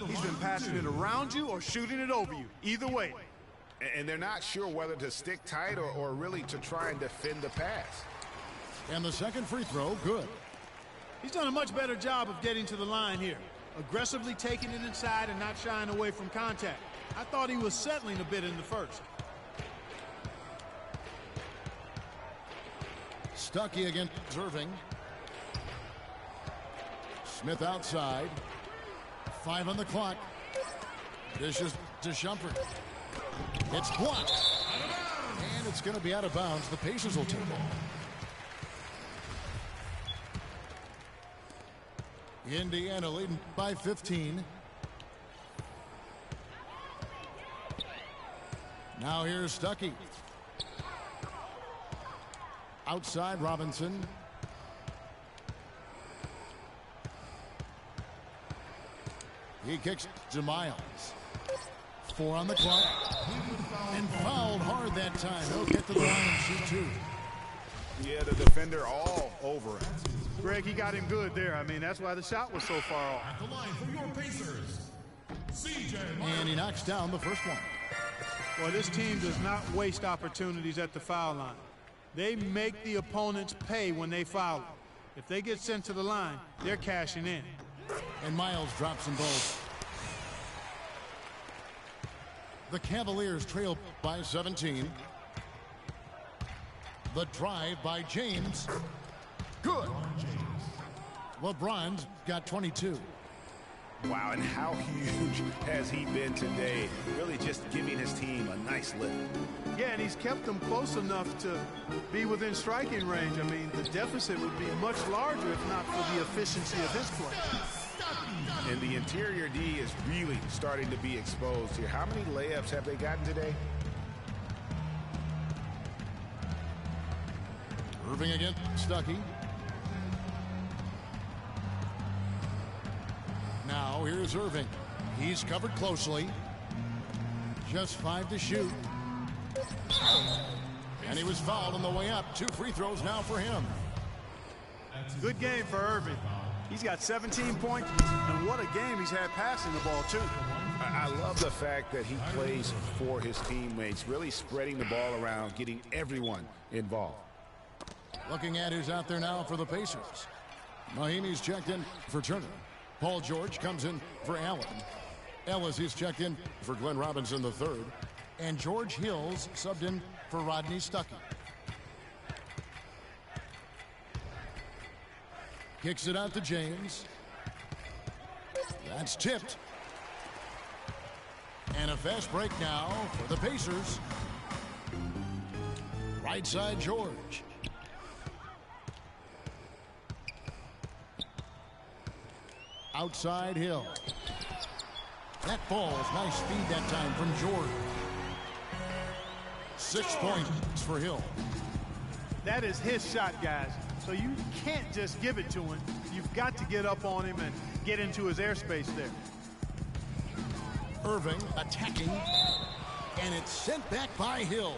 He's been passing it around you or shooting it over you. Either way. And they're not sure whether to stick tight or really to try and defend the pass. And the second free throw, good. He's done a much better job of getting to the line here. Aggressively taking it inside and not shying away from contact. I thought he was settling a bit in the first. Stuckey against Irving. Smith outside. 5 on the clock. Dishes to Shumpert. It's blocked. And it's going to be out of bounds. The Pacers will take it. Indiana leading by 15. Now here's Stuckey. Outside Robinson. He kicks to Miles. 4 on the clock. And fouled hard that time. He'll get to the line and shoot 2. Yeah, the defender all over him. Greg, he got him good there. I mean, that's why the shot was so far off. At the line for your Pacers, CJ. And he knocks down the first one. Well, this team does not waste opportunities at the foul line. They make the opponents pay when they foul them. If they get sent to the line, they're cashing in. And Miles drops them both. The Cavaliers trail by 17. The drive by James. Good. LeBron's got 22. Wow, and how huge has he been today? Really just giving his team a nice lift. Yeah, and he's kept them close enough to be within striking range. I mean, the deficit would be much larger if not for the efficiency of his play. And the interior D is really starting to be exposed here. How many layups have they gotten today? Irving against Stuckey. Now here's Irving. He's covered closely. Just 5 to shoot. And he was fouled on the way up. 2 free throws now for him. Good game for Irving. He's got 17 points, and what a game he's had passing the ball, too. I love the fact that he plays for his teammates, really spreading the ball around, getting everyone involved. Looking at who's out there now for the Pacers. Mahimi's checked in for Turner. Paul George comes in for Allen. Ellis is checked in for Glenn Robinson III. And George Hills subbed in for Rodney Stuckey. Kicks it out to James. That's tipped. And a fast break now for the Pacers. Right side, George. Outside, Hill. That falls. Nice feed that time from George. 6 points for Hill. That is his shot, guys. So you can't just give it to him. You've got to get up on him and get into his airspace there. Irving attacking. And it's sent back by Hill.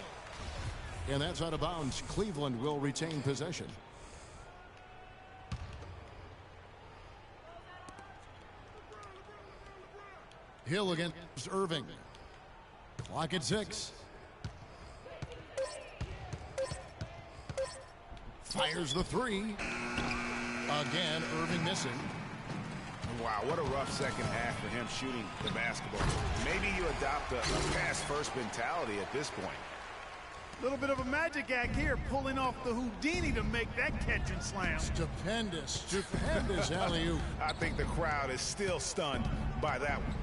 And that's out of bounds. Cleveland will retain possession. Hill against Irving. Clock at 6. Fires the 3. Again, Irving missing. Wow, what a rough second half for him shooting the basketball. Maybe you adopt a pass-first mentality at this point. A little bit of a magic act here, pulling off the Houdini to make that catch and slam. Stupendous alley-oop. I think the crowd is still stunned by that one.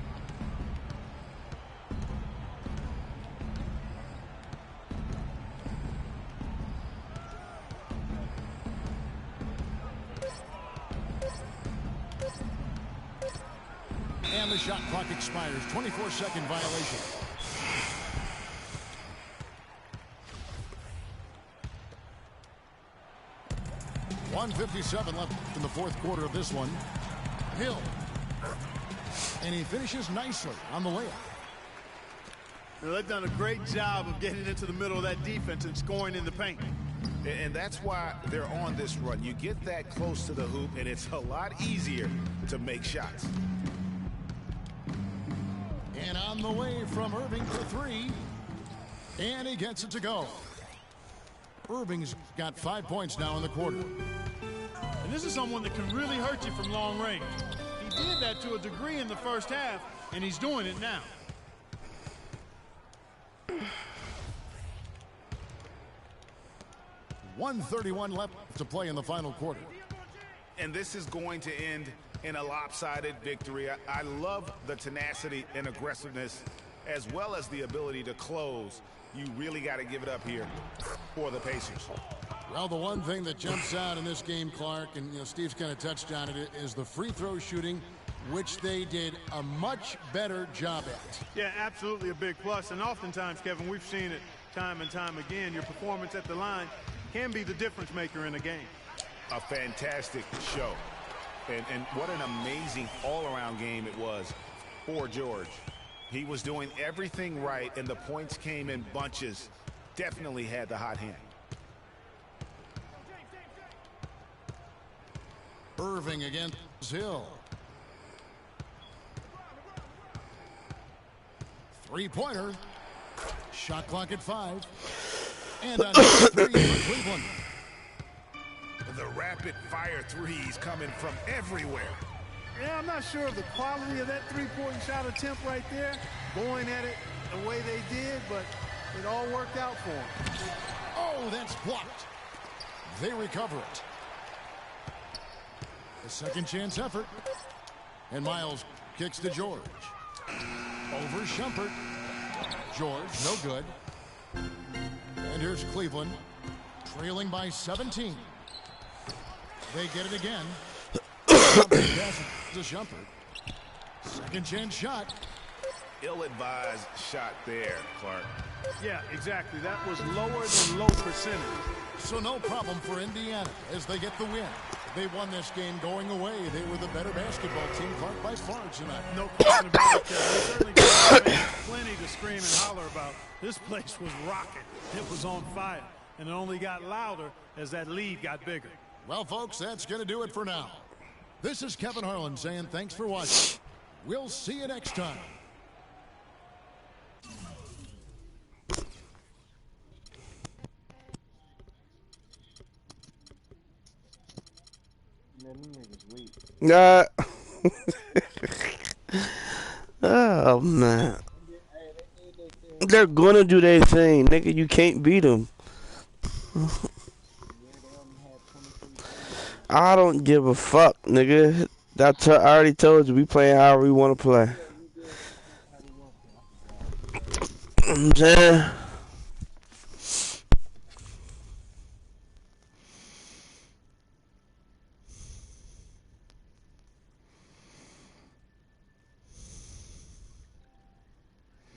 And the shot clock expires. 24-second violation. .157 left in the fourth quarter of this one. Hill. And he finishes nicely on the layup. Well, they've done a great job of getting into the middle of that defense and scoring in the paint. And that's why they're on this run. You get that close to the hoop, and it's a lot easier to make shots. And on the way from Irving for 3. And he gets it to go. Irving's got 5 points now in the quarter. And this is someone that can really hurt you from long range. He did that to a degree in the first half, and he's doing it now. .131 left to play in the final quarter. And this is going to end in a lopsided victory. I love the tenacity and aggressiveness as well as the ability to close. You really got to give it up here for the Pacers. Well, the one thing that jumps out in this game, Clark, and Steve's kind of touched on it, is the free throw shooting, which they did a much better job at. Yeah, absolutely a big plus. And oftentimes, Kevin, we've seen it time and time again. Your performance at the line can be the difference maker in a game. A fantastic show. And what an amazing all-around game it was for George. He was doing everything right, and the points came in bunches. Definitely had the hot hand. Irving against Hill. 3-pointer. Shot clock at 5. And on 3 for Cleveland. The rapid-fire threes coming from everywhere. Yeah, I'm not sure of the quality of that three-point shot attempt right there, going at it the way they did, but it all worked out for them. Oh, that's blocked. They recover it. A second chance effort. And Miles kicks to George. Over Shumpert. George, no good. And here's Cleveland, trailing by 17. They get it again. Pass to Shumpert. Second chance shot. Ill-advised shot there, Clark. Yeah, exactly. That was lower than low percentage. So no problem for Indiana as they get the win. They won this game going away. They were the better basketball team, Clark, by far tonight. No question about it, Kevin. They certainly got plenty to scream and holler about. This place was rocking. It was on fire. And it only got louder as that lead got bigger. Well, folks, that's going to do it for now. This is Kevin Harlan saying thanks for watching. We'll see you next time. Oh man, they're gonna do their thing, nigga. You can't beat them. I don't give a fuck, nigga. I already told you we playing however we want to play. I'm saying.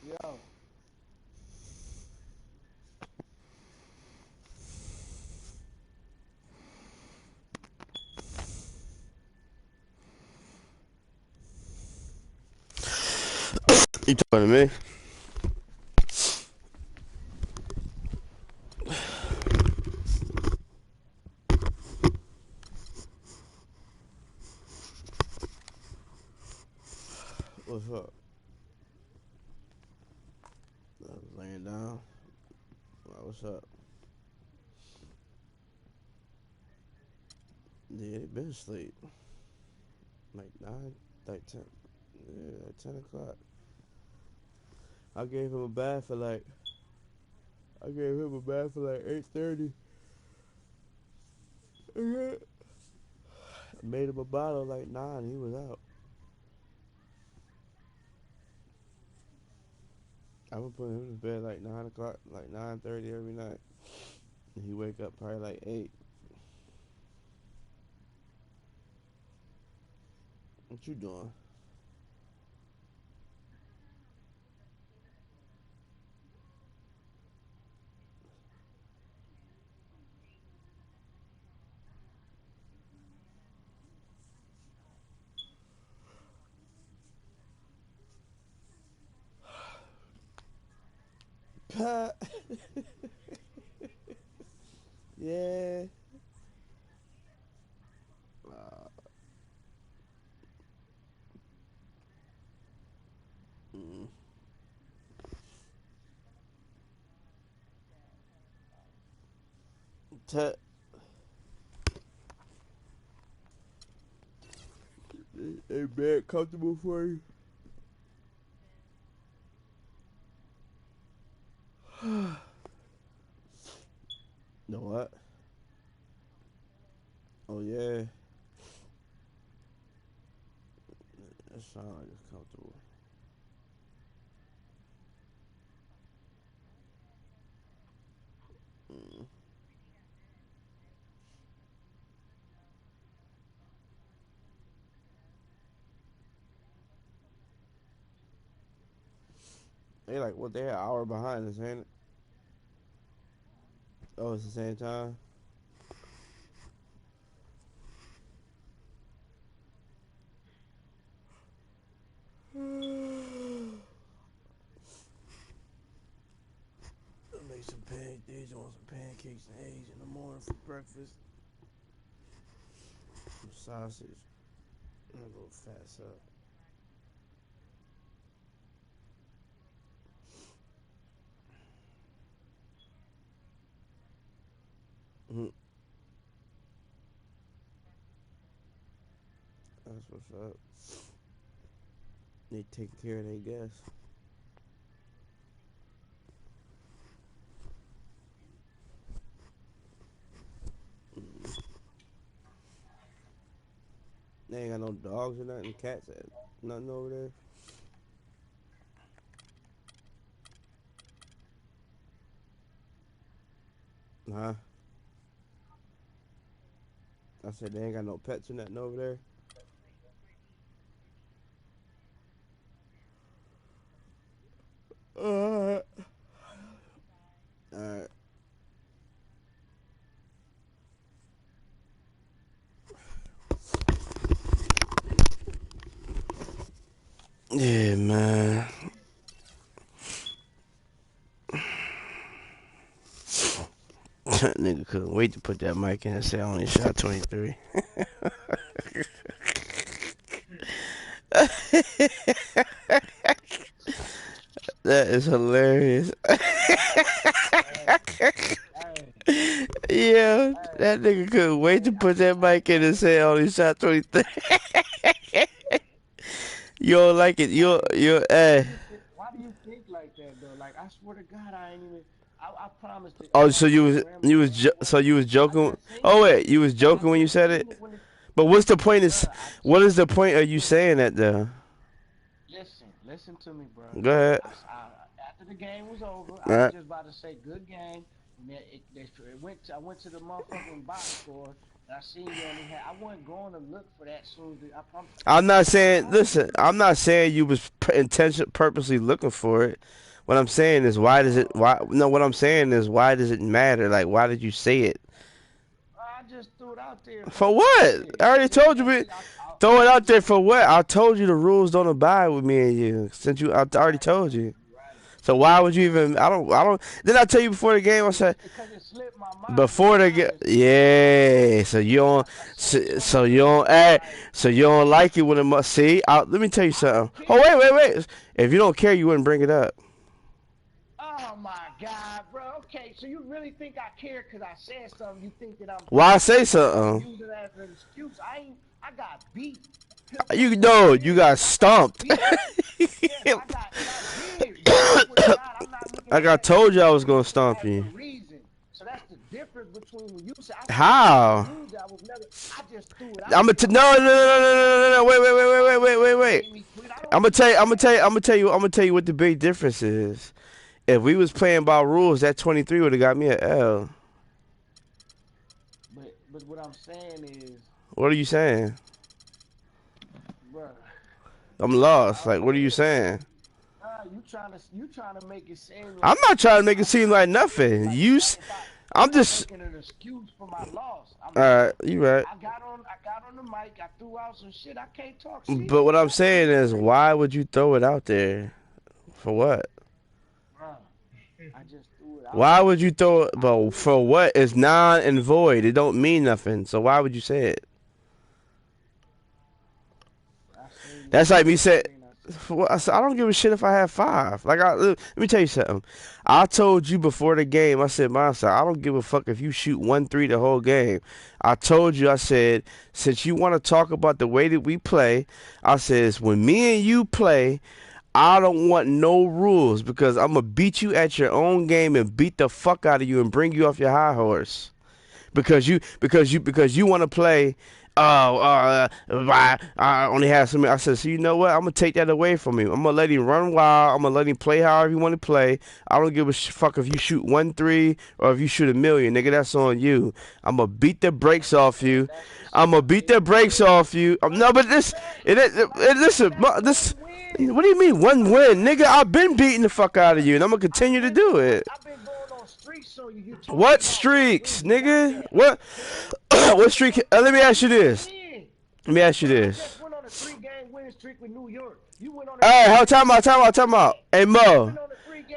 Yo. You talking to me? What's up? I was laying down. What's up? Yeah, they been asleep. Like 9, like 10. Yeah, like 10 o'clock. I gave him a bath for like 8:30. I made him a bottle like 9. He was out. I would put him to bed like 9 o'clock, like 9:30 every night. And he wake up probably like 8. What you doing? Yeah. Mm. Hey, bed comfortable for you? Know what? Oh yeah. That sound like it's comfortable. Mm. They like what? They an hour behind us, ain't it? Oh, it's the same time. Make some pancakes. I want some pancakes and eggs in the morning for breakfast. Some sausage. I'm gonna go fast up. Mm. That's what's up. They taking care of their guests. Mm. They ain't got no dogs or nothing. Cats, nothing over there. Huh? I said they ain't got no pets or nothing over there. Alright. Alright. Yeah, man. That nigga couldn't wait to put that mic in and say I only shot 23. That is hilarious. Yeah, that nigga couldn't wait to put that mic in and say I only shot 23. You don't like it. Hey. Why do you think like that though? Like I swear to God, I ain't even. I promised to Oh, so ask my you grandmother. was so you was I joking. just seen Oh it. wait, you was Nah, I joking when you just said seen it. it when it. But what's the point? Bruh, What is the point of you saying that though? listen to me, bro. Go ahead. After after the game was over, I Right. was just about to say good game. And then I went to the motherfucking box score. And I seen you only had. I wasn't going to look for that soon. I'm not saying. Listen, I'm not saying you was purposely looking for it. What I'm saying is, why does it? Why? No, what I'm saying is, why does it matter? Like, why did you say it? I just threw it out there. For what? I already told you. Throw it out there for what? I told you the rules don't abide with me and you. Since I already told you. So why would you even? I don't. Didn't I tell you before the game? I said because it slipped my mind. before the game. Yeah. So you don't. So you don't. So you don't like it when it must. See. Let me tell you something. Oh wait. If you don't care, you wouldn't bring it up. Oh my God, bro. Okay, so you really think I care because I said something? You think that I'm? Why say something? Use it as an excuse. I got beat. You know, you got stomped. Like I told you, I was gonna stomp you. So that's the difference between when you say how. I'm gonna no. Wait. I'm gonna tell you what the big difference is. If we was playing by rules, that 23 would have got me an L. But what I'm saying is. What are you saying? Bruh. I'm lost. Like, what are you saying? You trying to make it seem like I'm not trying to make it seem like nothing. I'm just making an excuse for my loss. Alright, you right. I got on the mic, I threw out some shit, I can't talk shit. But what I'm saying is, why would you throw it out there? For what? I just threw it out. Why would you throw it? But for what? It's non and void. It don't mean nothing. So why would you say it? That's like me saying, I don't give a shit if I have 5. Like, let me tell you something. I told you before the game, I said, I don't give a fuck if you shoot 1-3 the whole game. I told you, I said, since you want to talk about the way that we play, I says, when me and you play, I don't want no rules because I'm going to beat you at your own game and beat the fuck out of you and bring you off your high horse. Because you want to play. I only have so many. I said, so you know what? I'm gonna take that away from him. I'm gonna let him run wild. I'm gonna let him play however he want to play. I don't give a fuck if you shoot 1-3 or if you shoot 1,000,000, nigga. That's on you. I'm gonna beat the brakes off you. No, but listen, this. What do you mean 1 win, nigga? I've been beating the fuck out of you, and I'm gonna continue to do it. What streaks, nigga? What? What streak? Let me ask you this. Hey, time out. Hey, Mo.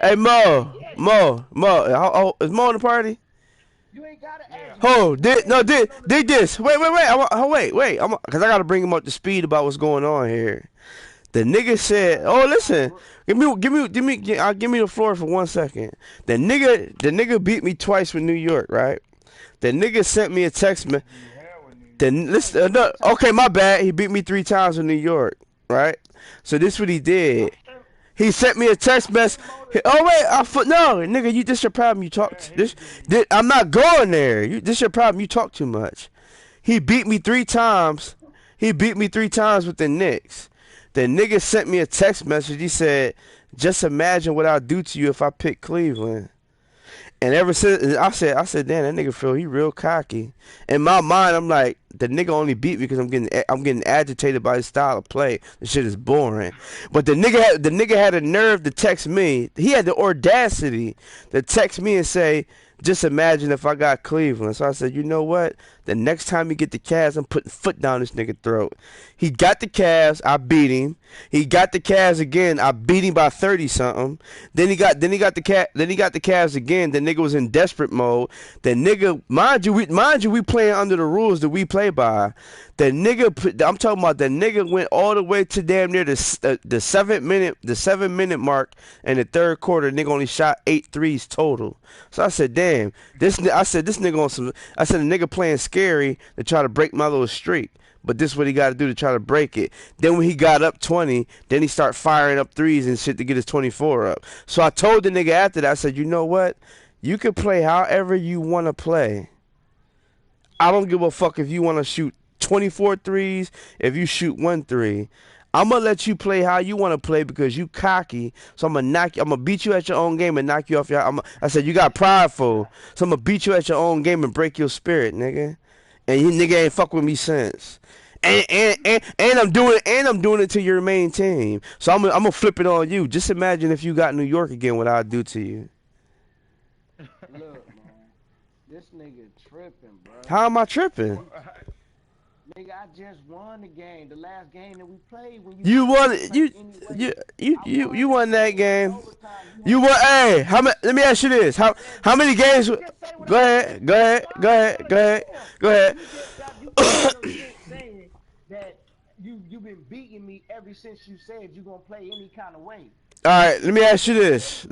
Is Mo in the party? Did this. Wait. Because I gotta bring him up to speed about what's going on here. The nigga said, "Oh, listen, give me the floor for 1 second." The nigga beat me twice with New York, right? The nigga sent me a text. Okay, my bad. He beat me 3 times in New York, right? So this what he did. He sent me a text message. Oh wait, no, nigga, this your problem. You talk. I'm not going there. This your problem. You talk too much. He beat me 3 times. With the Knicks. The nigga sent me a text message. He said, "Just imagine what I'll do to you if I pick Cleveland." And ever since, I said, damn, that nigga feel he real cocky. In my mind, I'm like, the nigga only beat me because I'm getting agitated by his style of play. This shit is boring. But the nigga had a nerve to text me. He had the audacity to text me and say, "Just imagine if I got Cleveland." So I said, you know what? The next time you get the Cavs, I'm putting foot down this nigga throat. He got the Cavs, I beat him. He got the Cavs again, I beat him by 30 something. Then he got the Cavs again. The nigga was in desperate mode. The nigga, mind you, we playing under the rules that we play by. I'm talking about the nigga went all the way to damn near the 7 minute mark in the third quarter. Nigga only shot 8 threes total. So I said, damn, this nigga on some. I said, the nigga playing scary to try to break my little streak. But this is what he got to do to try to break it. Then when he got up 20, then he start firing up threes and shit to get his 24 up. So I told the nigga after that, I said, you know what? You can play however you want to play. I don't give a fuck if you want to shoot 24 threes, if you shoot 1 3. I'm gonna let you play how you want to play because you cocky. So I'm gonna knock you. I'm gonna beat you at your own game and knock you off your. I said you got prideful. So I'm gonna beat you at your own game and break your spirit, nigga. And you nigga ain't fuck with me since. And I'm doing it to your main team. So I'm gonna flip it on you. Just imagine if you got New York again, what I'd do to you. Look, man, this nigga tripping, bro. How am I tripping? Nigga, I just won the game. The last game that we played when You won. You won that game. You won. Hey, how many? Let me ask you this. How many games? Go ahead. Go ahead. Saying that you've been beating me ever since you said you gonna play any kind of way. All right. Let me ask you this,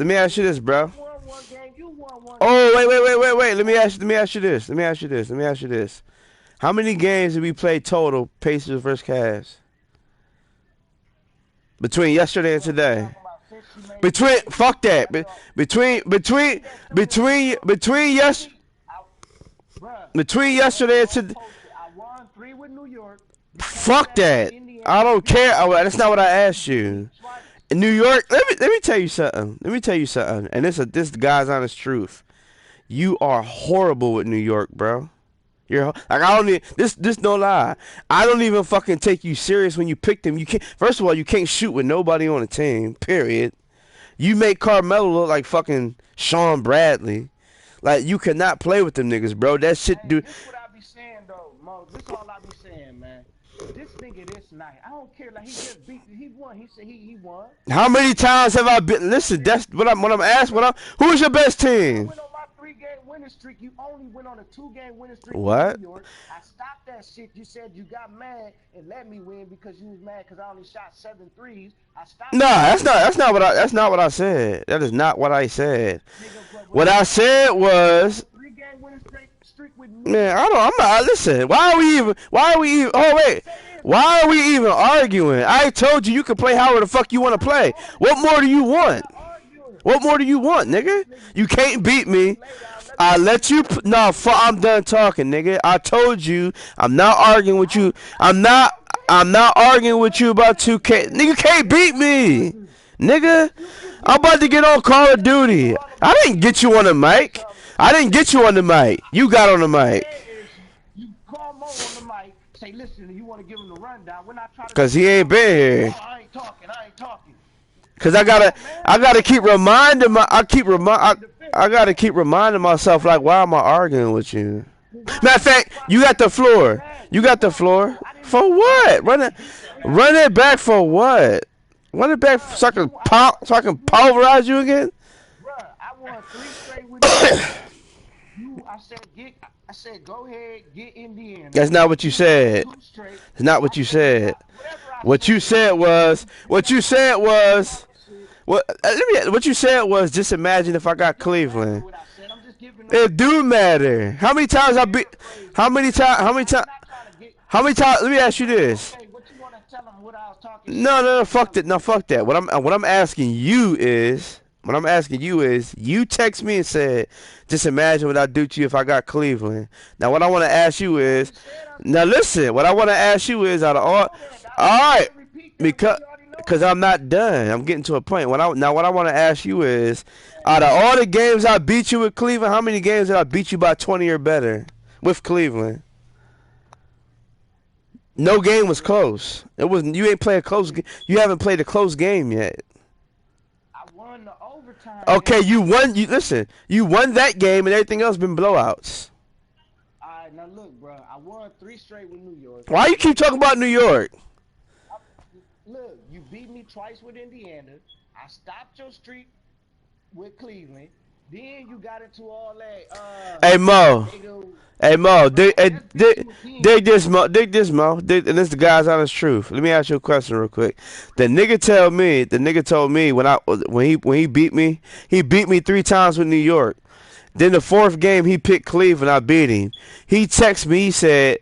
bro. You won one game. You won one. Oh, wait. Let me ask you this. How many games did we play total, Pacers versus Cavs? Between yesterday and today. Fuck that. Between yesterday and today. I won 3 with New York. Fuck that. I don't care. That's not what I asked you. In New York, let me tell you something. And this guy's honest truth. You are horrible with New York, bro. You're like, I don't need this no lie. I don't even fucking take you serious when you pick them. You can't. First of all, you can't shoot with nobody on the team. Period. You make Carmelo look like fucking Sean Bradley. Like you cannot play with them niggas, bro. That shit, dude. This what I be saying though, Mo. This all I be saying, man. This nigga this night, I don't care. Like he just beat, he won. He said he won. How many times have I been? Listen, that's what I'm asking. Who's your best team? Went on my 3-game winning streak. You only went on a 2-game winning streak. What? In New York. I stopped that shit. You said you got mad and let me win because you was mad because I only shot 7 threes. I stopped. Nah, that's not what I said. That is not what I said. What I said was. 3-game winning streak with me. Man, I'm not. Listen, why are we even? Oh wait, why are we even arguing? I told you can play however the fuck you want to play. What more do you want? What more do you want, nigga? You can't beat me. I let you. I'm done talking, nigga. I told you I'm not arguing with you. I'm not arguing with you about 2K. Nigga, you can't beat me, nigga. I'm about to get on Call of Duty. I didn't get you on the mic. You got on the mic. You call Mo on the mic, say, listen, you want to give him the rundown. When I try to. Cause he ain't been here. Oh, I ain't talking. Cause I gotta keep reminding myself like, why am I arguing with you? Matter of fact, you got the floor. For what? Run it back for what? Run it back so I can pulverize you again? Bruh, I won 3 straight with you. I said, go ahead, get Indiana. That's not what you said. It's not what you said. What you said was just imagine if I got Cleveland. It do matter. How many times? Let me ask you this. No, fuck that. What I'm asking you is, you text me and said, just imagine what I'd do to you if I got Cleveland. Now what I want to ask you is, out of all right, because I'm not done. I'm getting to a point. What I want to ask you is, out of all the games I beat you with Cleveland, how many games did I beat you by 20 or better with Cleveland? No game was close. It wasn't. You ain't play a close. You haven't played a close game yet. I won the overtime. Okay, you won. You won that game, and everything else been blowouts. All right, now look, bro. I won 3 straight with New York. Why you keep talking about New York? Look, you beat me twice with Indiana. I stopped your streak with Cleveland. Then you got into all that. Hey Mo, dig this, Mo. And this is the guy's honest truth. Let me ask you a question real quick. The nigga told me when he beat me 3 times with New York. Then the 4th game he picked Cleveland, I beat him. He texted me, he said,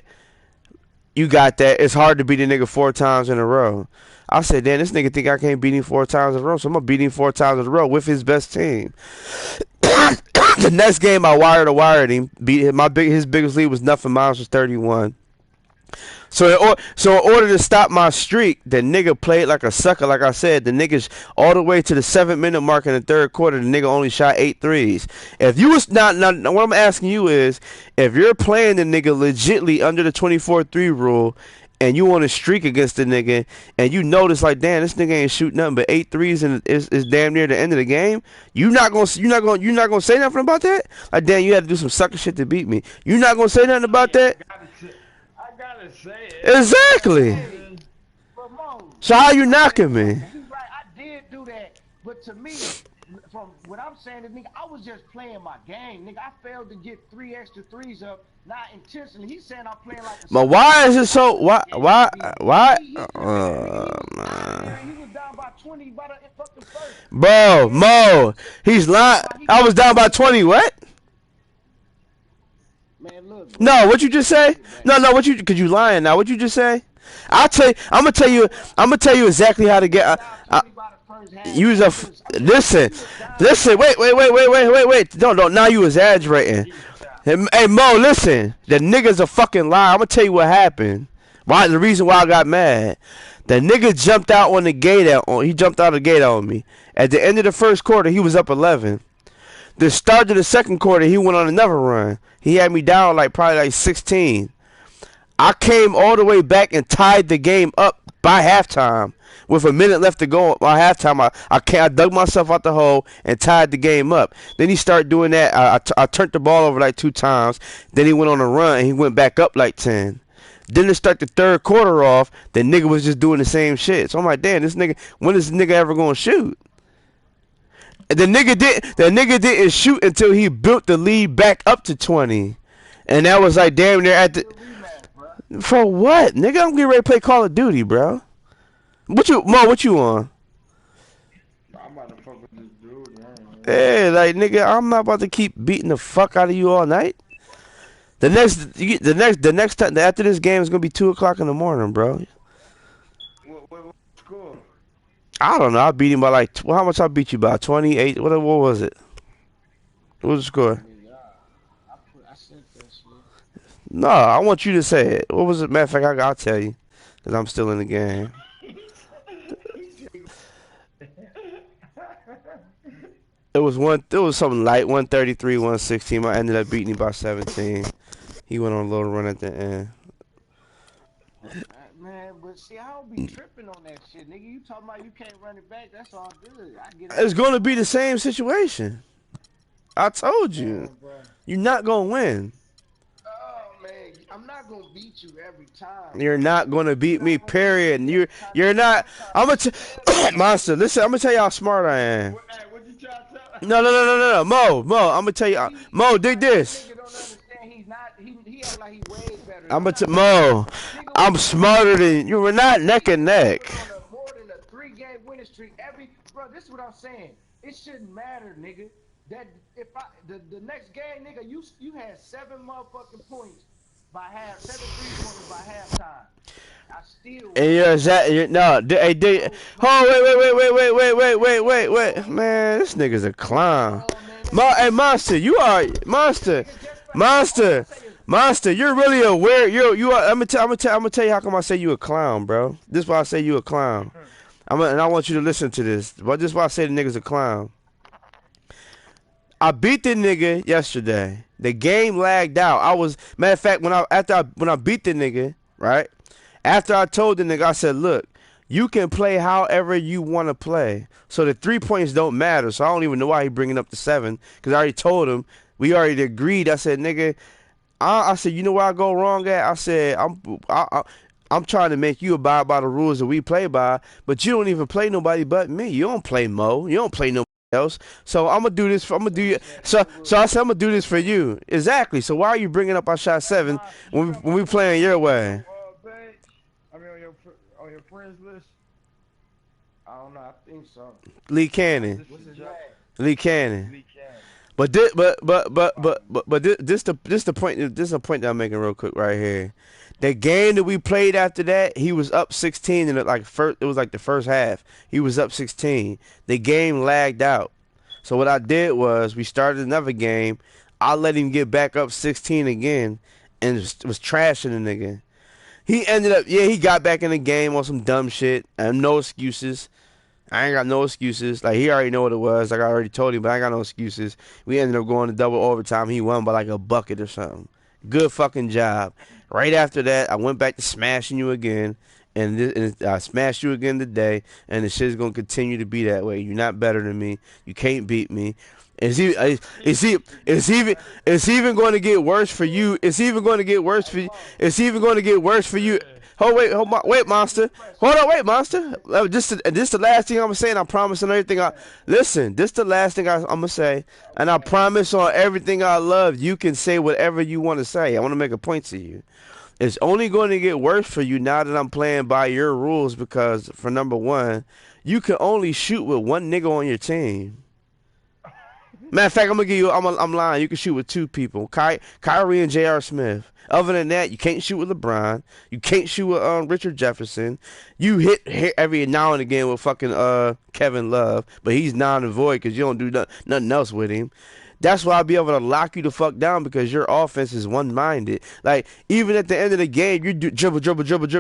"You got that. It's hard to beat a nigga 4 times in a row." I said, damn, this nigga think I can't beat him 4 times in a row, so I'm gonna beat him 4 times in a row with his best team. The next game I wired him. Beat him. His biggest lead was nothing. Mine was 31. So in order to stop my streak, the nigga played like a sucker. Like I said, the niggas all the way to the 7-minute mark in the third quarter, the nigga only shot 8 threes. If you was not, what I'm asking you is, if you're playing the nigga legitly under the 24-3 rule, and you want to streak against the nigga, and you notice like, damn, this nigga ain't shooting nothing but 8 threes, and is damn near the end of the game. You're not gonna say nothing about that. Like, damn, you had to do some sucker shit to beat me. You're not gonna say nothing about that. I gotta say it. Exactly. So how you knocking me? He's right. I did do that, but to me, from what I'm saying is, nigga, I was just playing my game, nigga. I failed to get 3 extra threes up, not intentionally. He's saying I'm playing like. But why is it so? Why? Man. He was down by 20 by the fucking first. Bro, Mo, he's lying. I was down by 20. What? Man, look. No, what you just say? No, what you? Cause you lying now. What you just say? I'm gonna tell you exactly how to get. You was listen. Wait. No. Now you exaggerating. Hey Mo, listen. The nigga's a fucking liar. I'm gonna tell you what happened. Why? The reason why I got mad. The nigga jumped out on the gate. He jumped out of the gate on me. At the end of the first quarter, he was up 11. The start of the second quarter, he went on another run. He had me down probably like 16. I came all the way back and tied the game up by halftime. With a minute left to go by halftime, I dug myself out the hole and tied the game up. Then he started doing that. I turned the ball over like 2 times. Then he went on a run and he went back up like 10. Then to start the third quarter off, the nigga was just doing the same shit. So I'm like, damn, this nigga, when is this nigga ever gonna shoot? And the nigga didn't shoot until he built the lead back up to 20. And that was like damn near at the. For what? Nigga, I'm getting ready to play Call of Duty, bro. What you on? I'm about to fuck with this dude, man. Hey, like nigga, I'm not about to keep beating the fuck out of you all night. The next time after this game is gonna be 2 o'clock in the morning, bro. What score? I don't know. I beat him by how much I beat you by? 28. What was it? What was the score? I sent that shit. No, I want you to say it. What was it? Matter of fact, I'll tell you, cause I'm still in the game. It was something light, 133, 116. I ended up beating him by 17. He went on a little run at the end. Man, but see, I don't be tripping on that shit, nigga. You talking about you can't run it back? That's all good. I get it. It's gonna be the same situation. I told you, you're not gonna win. Oh man, I'm not gonna beat you every time. You're not gonna beat me. Period. You're not. Monster. Listen, I'm gonna tell you how smart I am. What you try to tell? No. Mo. I'm gonna tell you. Mo, dig this. Nigga don't understand. He's not. He act like he way better. I'm gonna tell Mo. I'm smarter than you. We're not neck and neck. More than a 3-game winning streak. Bro, this is what I'm saying. It shouldn't matter, nigga. That if the next game, nigga, you had 7 motherfucking points by 7 3-pointers by halftime. I still. And wait. Man, this nigga's a clown. Hey, Monster, you are Monster, you're really a weird. You are. I'm gonna tell you how come I say you a clown, bro. This is why I say you a clown. And I want you to listen to this. But this is why I say the nigga's a clown. I beat the nigga yesterday. The game lagged out. Matter of fact, when I beat the nigga, right? After I told the nigga, I said, look, you can play however you want to play. So the 3 points don't matter. So I don't even know why he bringing up the 7. Because I already told him. We already agreed. I said, nigga, I said, you know where I go wrong at? I said, I'm trying to make you abide by the rules that we play by. But you don't even play nobody but me. You don't play Mo. You don't play nobody else. So I'm gonna do this. So I said I'm gonna do this for you. Exactly. So why are you bringing up our shot 7 when we playing your way? I mean, on your friends list. I don't know. I think so. Lee Cannon. What's his name? Lee Cannon. But this the point. This is a point that I'm making real quick right here. The game that we played after that, he was up 16 and it was like the first half. He was up 16. The game lagged out. So what I did was we started another game. I let him get back up 16 again and was trashing the nigga. He ended up, yeah, he got back in the game on some dumb shit. And no excuses. I ain't got no excuses. Like, he already know what it was. Like, I already told him, but I ain't got no excuses. We ended up going to double overtime. He won by like a bucket or something. Good fucking job. Right after that, I went back to smashing you again. And I smashed you again today. And the shit's going to continue to be that way. You're not better than me. You can't beat me. It's even going to get worse for you. It's even going to get worse for you. It's even going to get worse for you. Wait, monster. Hold on, wait, monster. This the last thing I'm saying. I promise on everything. Listen. This the last thing I'm gonna say, and I promise on everything I love. You can say whatever you want to say. I want to make a point to you. It's only going to get worse for you now that I'm playing by your rules because, for number one, you can only shoot with one nigga on your team. Matter of fact, I'm gonna give you. I'm lying. You can shoot with two people, Kyrie and J.R. Smith. Other than that, you can't shoot with LeBron. You can't shoot with Richard Jefferson. You hit every now and again with fucking Kevin Love, but he's non and void because you don't do nothing else with him. That's why I'll be able to lock you the fuck down because your offense is one-minded. Like, even at the end of the game, you do dribble.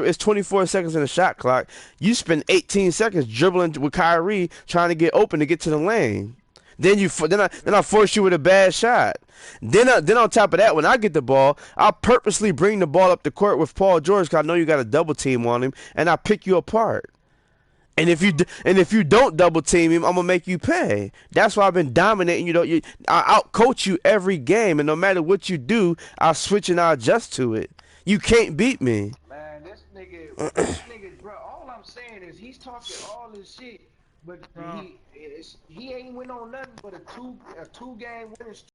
It's 24 seconds in the shot clock. You spend 18 seconds dribbling with Kyrie trying to get open to get to the lane. Then I force you with a bad shot. Then on top of that, when I get the ball, I'll purposely bring the ball up the court with Paul George because I know you got a double team on him, and I pick you apart. And if you don't double team him, I'm gonna make you pay. That's why I've been dominating you. I out coach you every game, and no matter what you do, I'll switch and I'll adjust to it. You can't beat me. Man, this nigga, bro. All I'm saying is he's talking all this shit, but he ain't win on nothing but a two game winning streak.